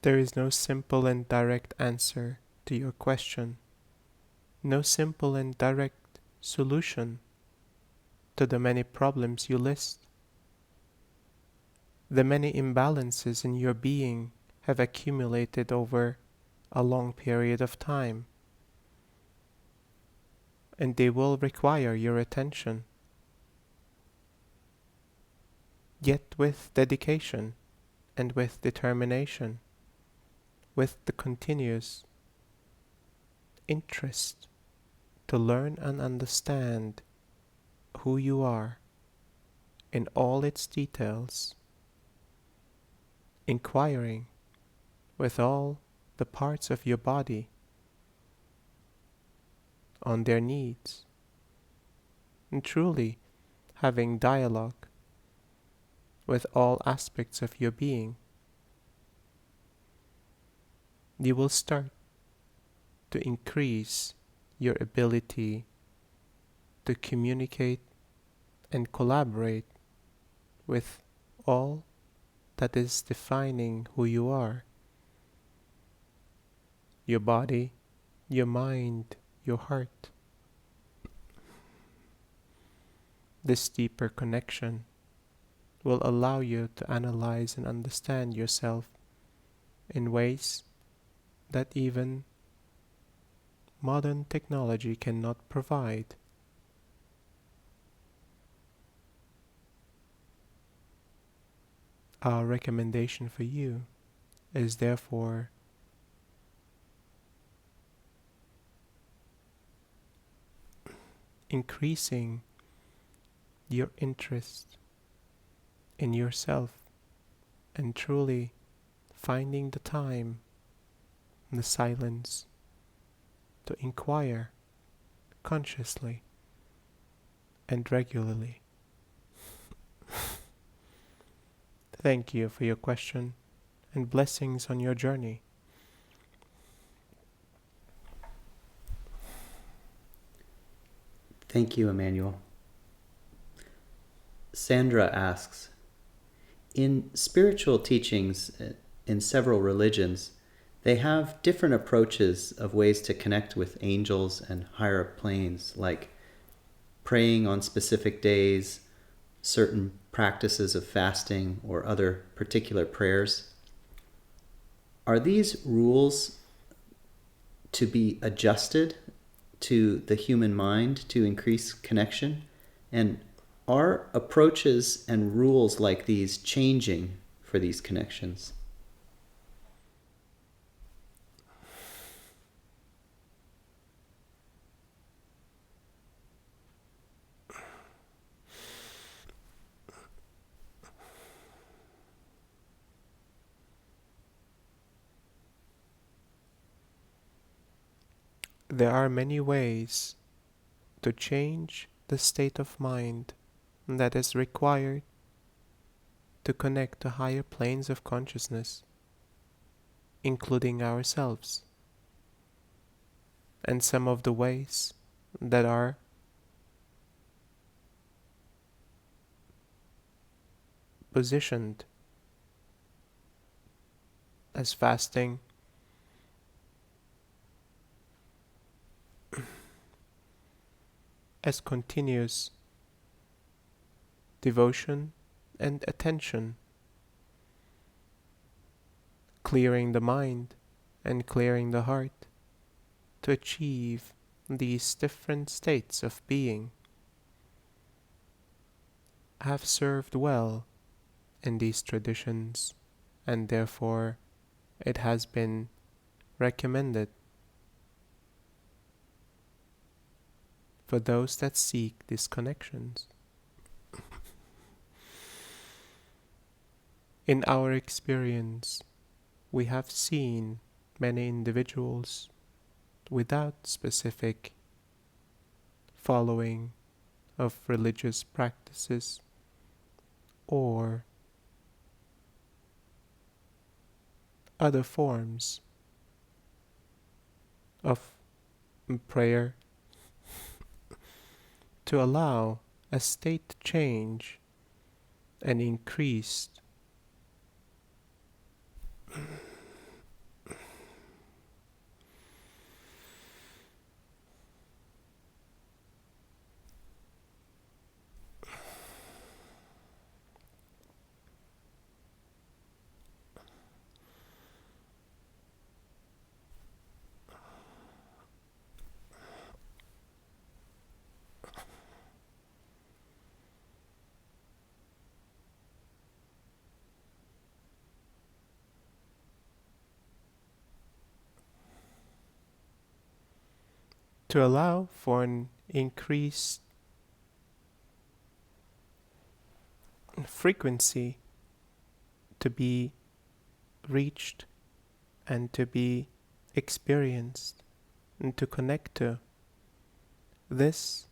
Speaker 2: There is no simple and direct answer to your question, no simple and direct solution to the many problems you list. The many imbalances in your being have accumulated over a long period of time, and they will require your attention. Yet with dedication and with determination, with the continuous interest to learn and understand who you are in all its details, inquiring with all the parts of your body on their needs, and truly having dialogue with all aspects of your being, you will start to increase your ability to communicate and collaborate with all that is defining who you are. Your body, your mind, your heart. This deeper connection will allow you to analyze and understand yourself in ways that even modern technology cannot provide. Our recommendation for you is therefore increasing your interest in yourself and truly finding the time and the silence to inquire consciously and regularly. Thank you for your question and blessings on your journey.
Speaker 1: Thank you, Emmanuel. Sandra asks, in spiritual teachings in several religions, they have different approaches of ways to connect with angels and higher planes, like praying on specific days, certain practices of fasting, or other particular prayers. Are these rules to be adjusted to the human mind to increase connection? And are approaches and rules like these changing for these connections?
Speaker 2: there are many ways to change the state of mind that is required to connect to higher planes of consciousness, including ourselves. And some of the ways that are positioned as fasting, as continuous devotion and attention, clearing the mind and clearing the heart to achieve these different states of being, have served well in these traditions, and therefore it has been recommended for those that seek these connections. In our experience, we have seen many individuals without specific following of religious practices or other forms of prayer to allow a state change and increased to allow for an increased frequency to be reached and to be experienced and to connect to. This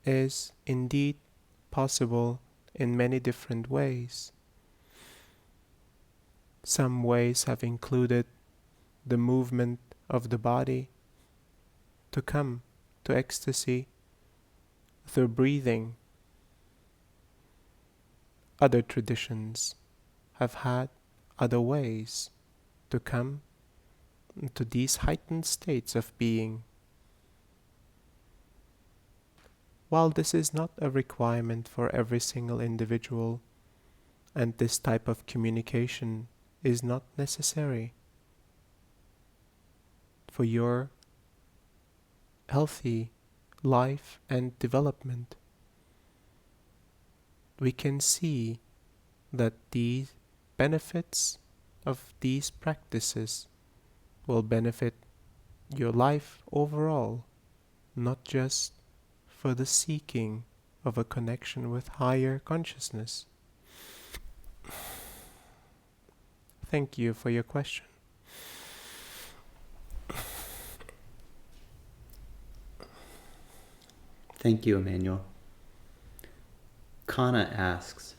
Speaker 2: is indeed possible in many different ways. Some ways have included the movement of the body to come to ecstasy through breathing. Other traditions have had other ways to come to these heightened states of being. While this is not a requirement for every single individual, and this type of communication is not necessary for your healthy life and development, we can see that these benefits of these practices will benefit your life overall, not just for the seeking of a connection with higher consciousness. Thank you for your question.
Speaker 1: Thank you, Emmanuel. Kana asks,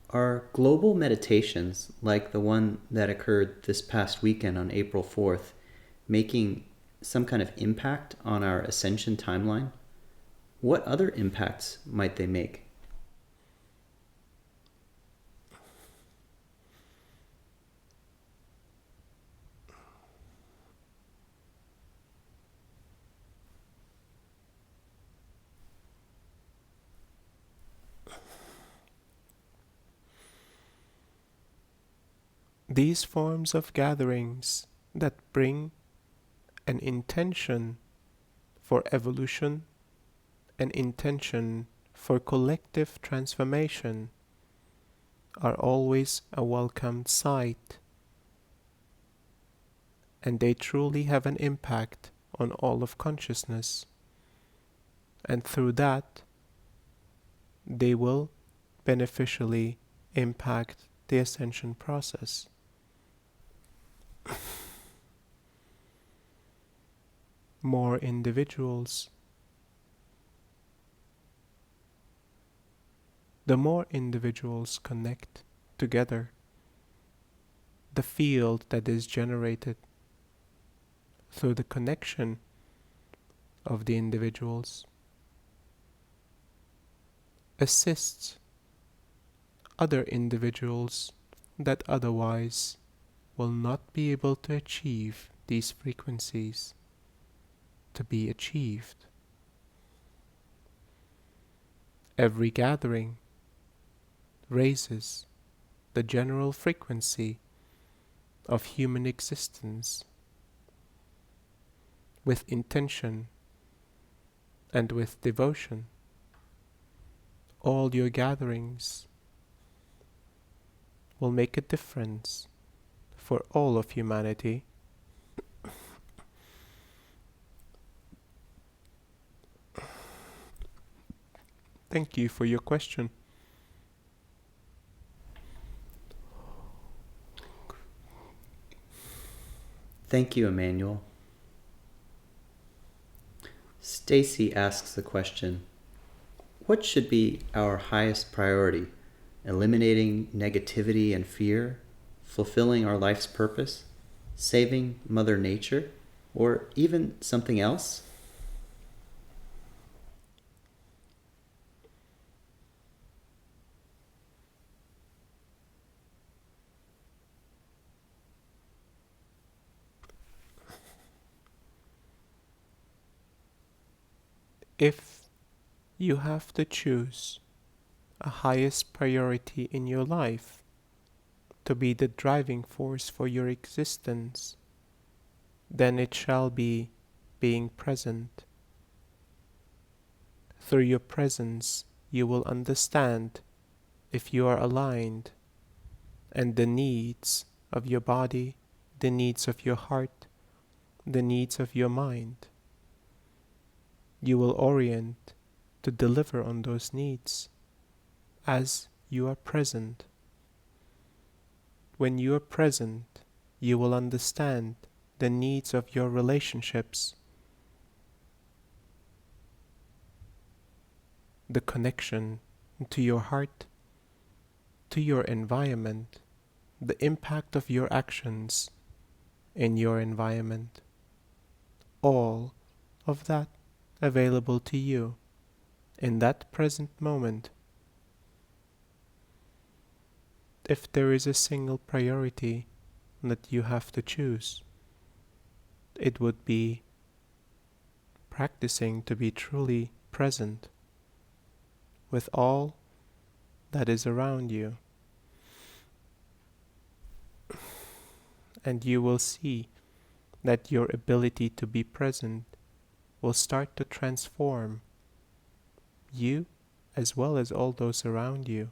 Speaker 1: are global meditations like the one that occurred this past weekend on April 4th making some kind of impact on our ascension timeline? What other impacts might they make?
Speaker 2: These forms of gatherings that bring an intention for evolution, an intention for collective transformation, are always a welcomed sight, and they truly have an impact on all of consciousness, and through that they will beneficially impact the ascension process. more individuals. The more individuals connect together, the field that is generated through the connection of the individuals assists other individuals that otherwise will not be able to achieve these frequencies to be achieved. Every gathering raises the general frequency of human existence with intention and with devotion. All your gatherings will make a difference for all of humanity. Thank you for your question.
Speaker 1: Thank you, Emmanuel. Stacy asks the question, what should be our highest priority? Eliminating negativity and fear, fulfilling our life's purpose, saving Mother Nature, or even something else?
Speaker 2: If you have to choose a highest priority in your life to be the driving force for your existence, then it shall be being present. Through your presence, you will understand if you are aligned, and the needs of your body, the needs of your heart, the needs of your mind. You will orient to deliver on those needs as you are present. When you are present, you will understand the needs of your relationships, the connection to your heart, to your environment, the impact of your actions in your environment. All of that available to you in that present moment. If there is a single priority that you have to choose, it would be practicing to be truly present with all that is around you. And you will see that your ability to be present will start to transform you as well as all those around you.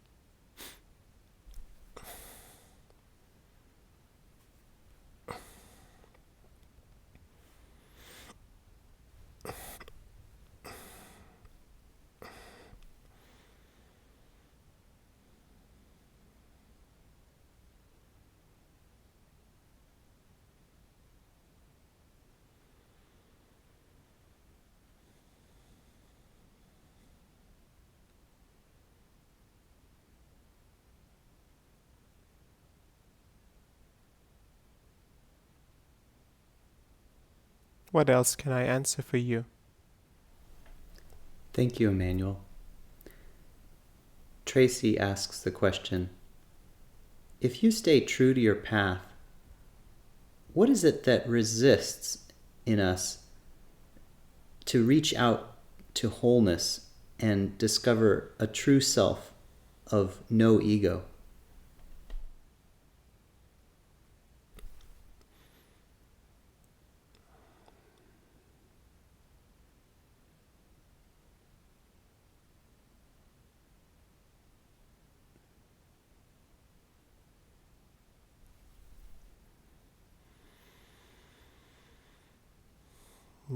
Speaker 2: What else can I answer for you?
Speaker 1: Thank you, Emmanuel. Tracy asks the question, if you stay true to your path, what is it that resists in us to reach out to wholeness and discover a true self of no ego?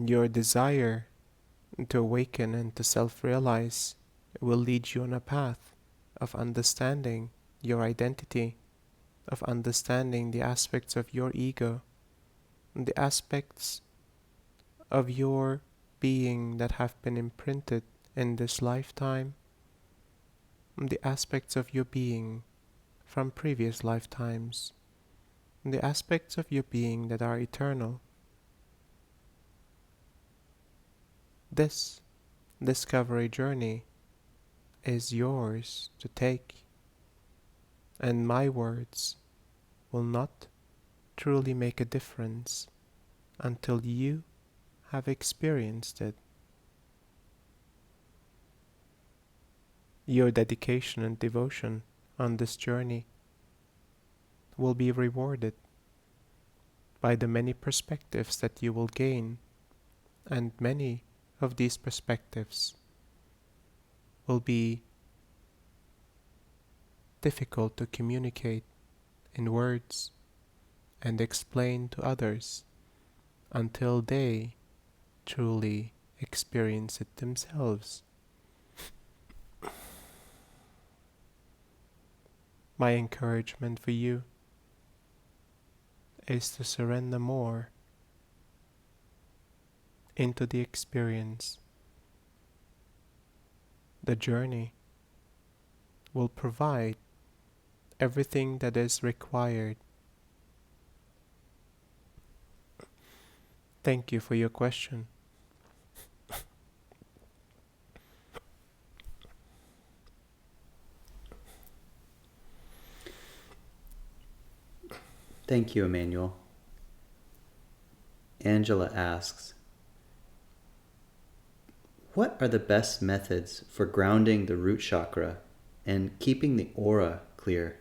Speaker 2: Your desire to awaken and to self-realize will lead you on a path of understanding your identity, of understanding the aspects of your ego, and the aspects of your being that have been imprinted in this lifetime, the aspects of your being from previous lifetimes, the aspects of your being that are eternal. This discovery journey is yours to take, and my words will not truly make a difference until you have experienced it. Your dedication and devotion on this journey will be rewarded by the many perspectives that you will gain, and many of these perspectives will be difficult to communicate in words and explain to others until they truly experience it themselves. My encouragement for you is to surrender more into the experience. The journey will provide everything that is required. Thank you for your question.
Speaker 1: Thank you, Emmanuel. Angela asks, what are the best methods for grounding the root chakra and keeping the aura clear?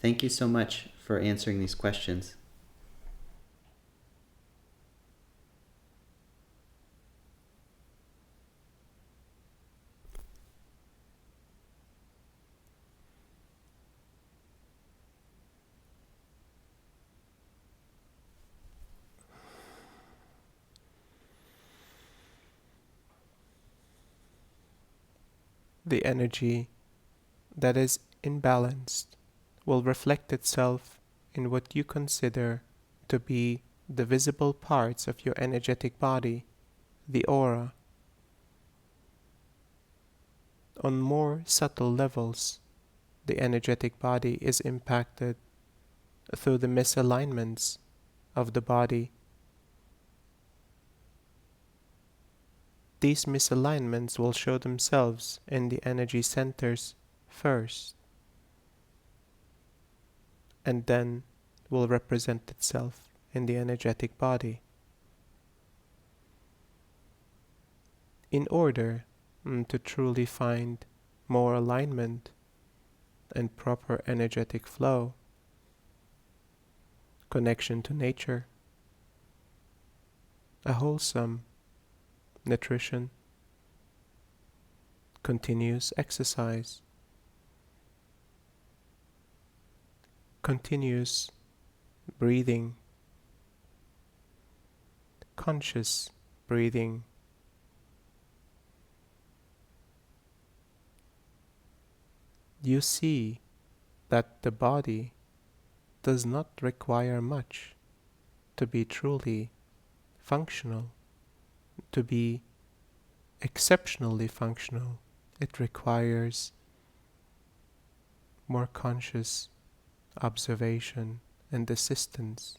Speaker 1: Thank you so much for answering these questions.
Speaker 2: The energy that is imbalanced will reflect itself in what you consider to be the visible parts of your energetic body, the aura. On more subtle levels, the energetic body is impacted through the misalignments of the body. These misalignments will show themselves in the energy centers first, and then will represent itself in the energetic body. In order to truly find more alignment and proper energetic flow, connection to nature, a wholesome nutrition, continuous exercise, continuous breathing, conscious breathing, you see that the body does not require much to be truly functional, to be exceptionally functional. It requires more conscious observation and assistance.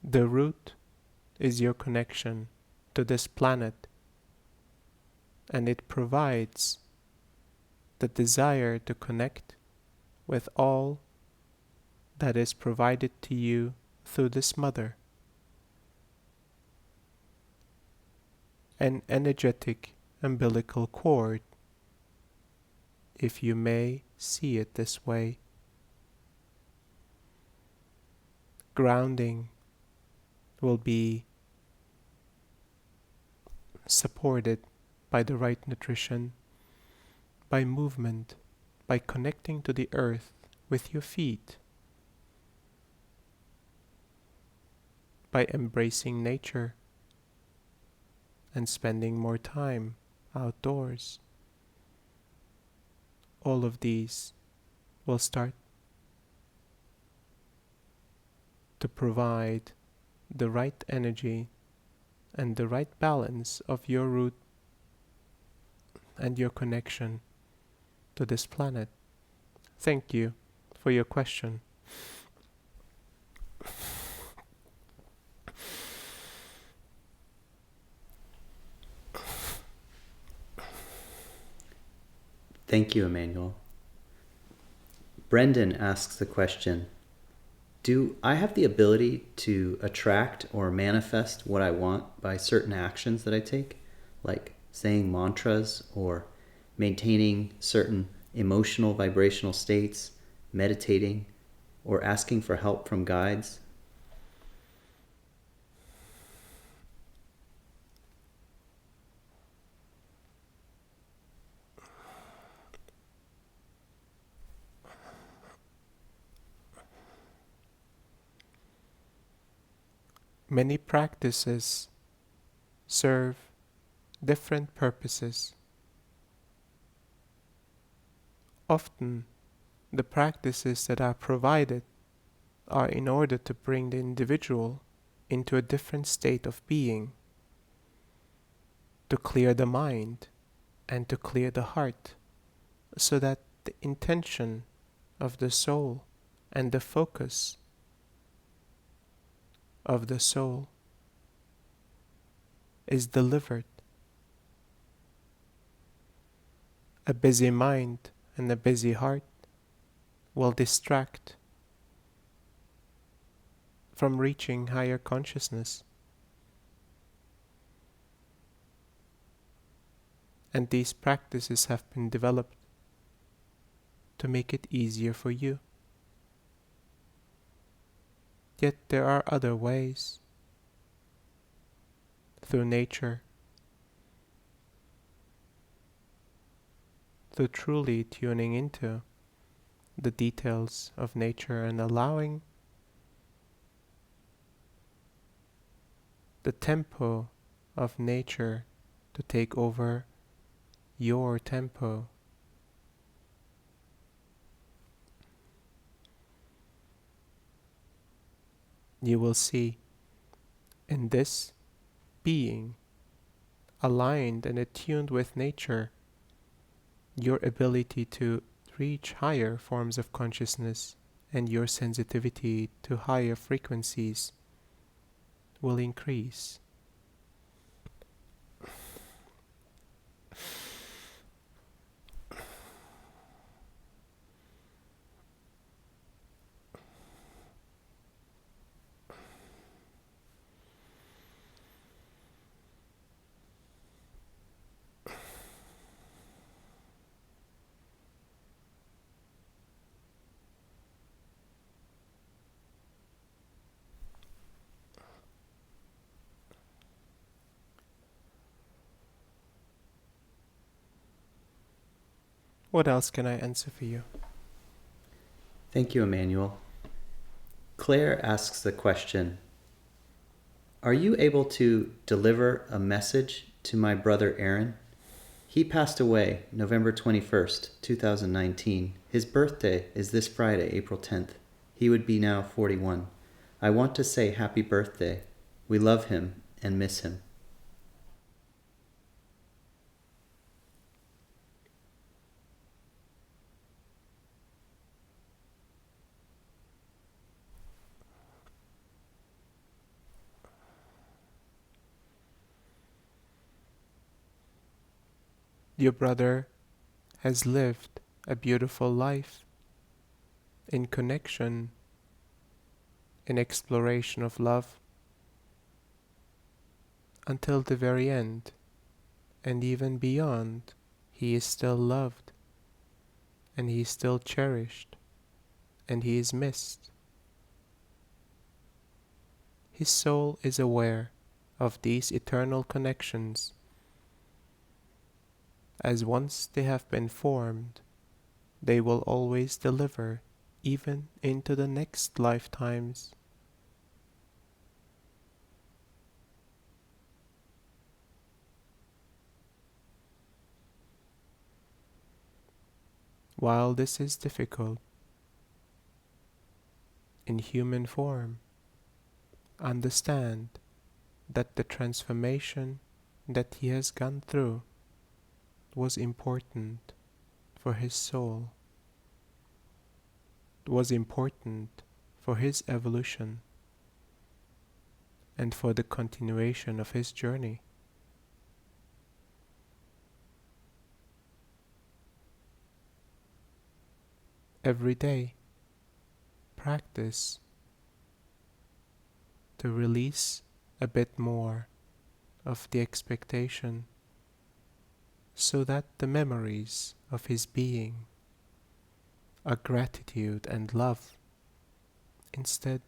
Speaker 2: The root is your connection to this planet, and it provides the desire to connect with all that is provided to you through this mother. An energetic umbilical cord, if you may see it this way. Grounding will be supported by the right nutrition, by movement, by connecting to the earth with your feet, by embracing nature and spending more time outdoors. All of these will start to provide the right energy and the right balance of your root and your connection to this planet. Thank you for your question.
Speaker 1: Thank you, Emmanuel. Brendan asks the question, do I have the ability to attract or manifest what I want by certain actions that I take, like saying mantras or maintaining certain emotional vibrational states, meditating, or asking for help from guides?
Speaker 2: Many practices serve different purposes. Often, the practices that are provided are in order to bring the individual into a different state of being, to clear the mind and to clear the heart, so that the intention of the soul and the focus of the soul is delivered. A busy mind and a busy heart will distract from reaching higher consciousness. And these practices have been developed to make it easier for you. Yet there are other ways, through nature, through truly tuning into the details of nature and allowing the tempo of nature to take over your tempo. You will see in this being aligned and attuned with nature, your ability to reach higher forms of consciousness and your sensitivity to higher frequencies will increase. What else can I answer for you?
Speaker 1: Thank you, Emmanuel. Claire asks the question, are you able to deliver a message to my brother Aaron? He passed away November 21st, 2019. His birthday is this Friday, April 10th. He would be now 41. I want to say happy birthday. We love him and miss him.
Speaker 2: Your brother has lived a beautiful life in connection, in exploration of love, until the very end, and even beyond. He is still loved, and he is still cherished, and he is missed. His soul is aware of these eternal connections, as once they have been formed, they will always deliver even into the next lifetimes. While this is difficult in human form, understand that the transformation that he has gone through was important for his soul, was important for his evolution and for the continuation of his journey. Every day, practice to release a bit more of the expectation so that the memories of his being are gratitude and love instead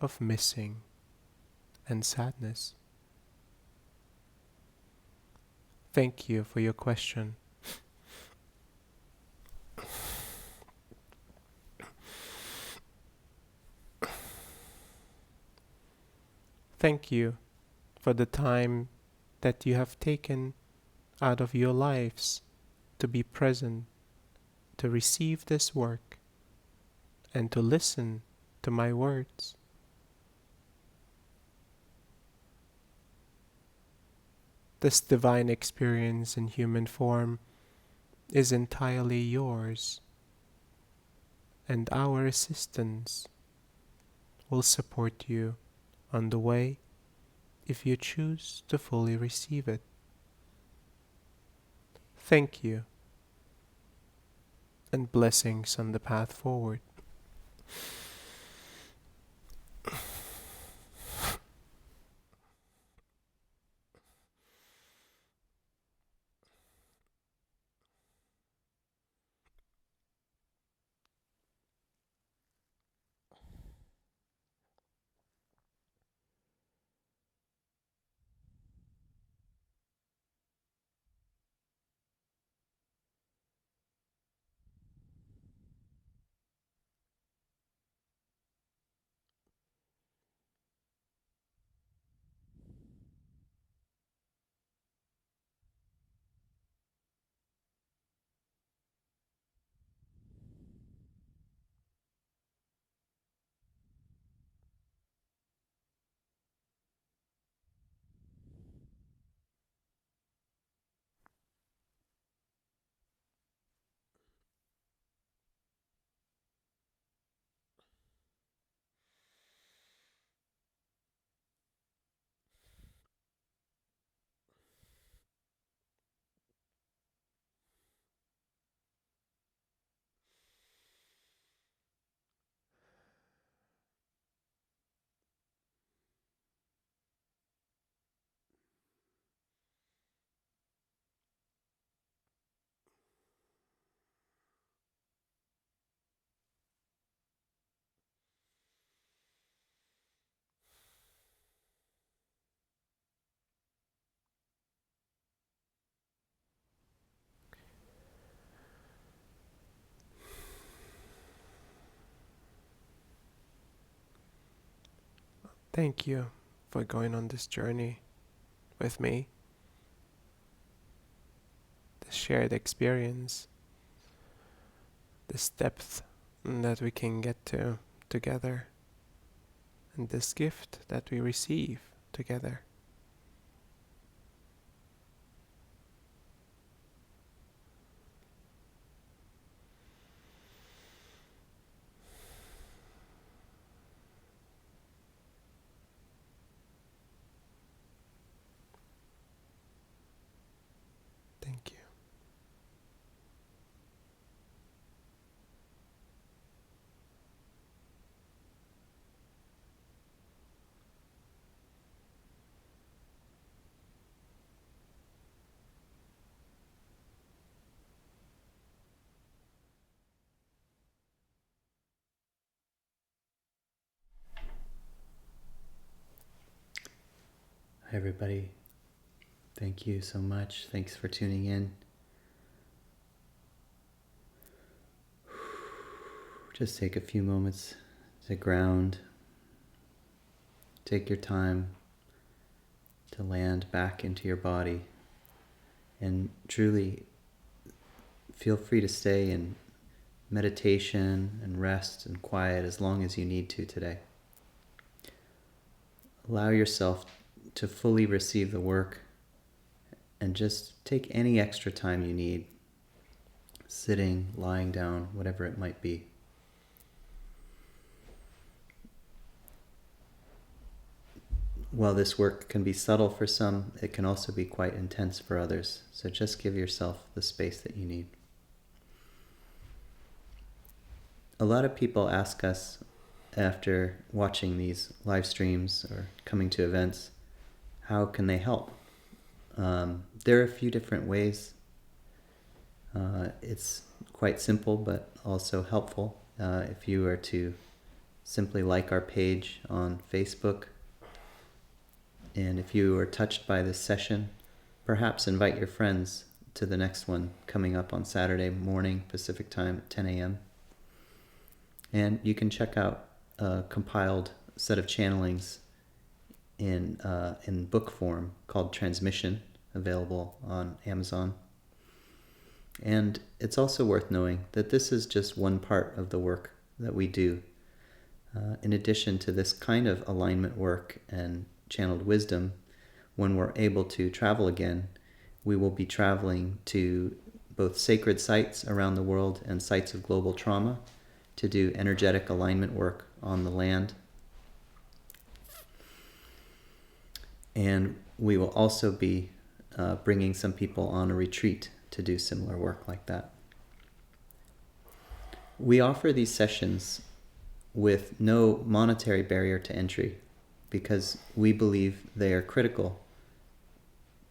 Speaker 2: of missing and sadness. Thank you for your question. Thank you for the time that you have taken out of your lives to be present, to receive this work, and to listen to my words. This divine experience in human form is entirely yours, and our assistance will support you on the way if you choose to fully receive it. Thank you, and blessings on the path forward. Thank you for going on this journey with me, this shared experience, this depth that we can get to together, and this gift that we receive together. Thank you.
Speaker 1: Hi, everybody. Thank you so much. Thanks for tuning in. Just take a few moments to ground. Take your time to land back into your body. And truly feel free to stay in meditation and rest and quiet as long as you need to today. Allow yourself to fully receive the work and just take any extra time you need, sitting, lying down, whatever it might be. While this work can be subtle for some, it can also be quite intense for others. So just give yourself the space that you need. A lot of people ask us after watching these live streams or coming to events, how can they help? There are a few different ways. It's quite simple, but also helpful. If you were to simply like our page on Facebook, and if you were touched by this session, perhaps invite your friends to the next one coming up on Saturday morning, Pacific time at 10 a.m. And you can check out a compiled set of channelings in book form called Transmission, available on Amazon. And it's also worth knowing that this is just one part of the work that we do. In addition to this kind of alignment work and channeled wisdom, when we're able to travel again, we will be traveling to both sacred sites around the world and sites of global trauma to do energetic alignment work on the land. And we will also be bringing some people on a retreat to do similar work like that. We offer these sessions with no monetary barrier to entry because we believe they are critical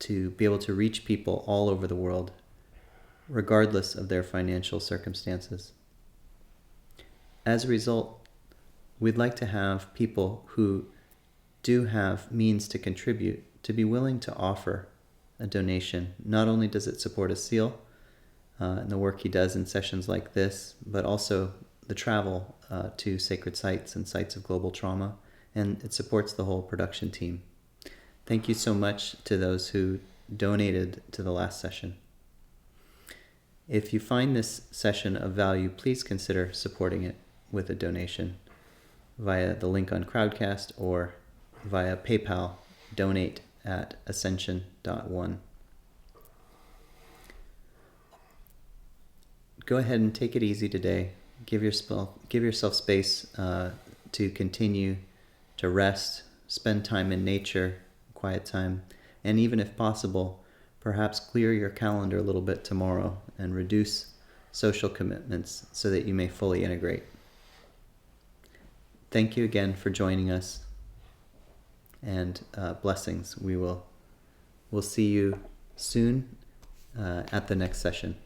Speaker 1: to be able to reach people all over the world, regardless of their financial circumstances. As a result, we'd like to have people who do have means to contribute to be willing to offer a donation. Not only does it support a SEAL and the work he does in sessions like this, but also the travel to sacred sites and sites of global trauma, and it supports the whole production team. Thank you so much to those who donated to the last session. If you find this session of value, please consider supporting it with a donation via the link on Crowdcast or via PayPal, donate@ascension.one. Go ahead and take it easy today. Give yourself space to continue to rest, spend time in nature, quiet time, and even if possible, perhaps clear your calendar a little bit tomorrow and reduce social commitments so that you may fully integrate. Thank you again for joining us, and blessings. We'll see you soon at the next session.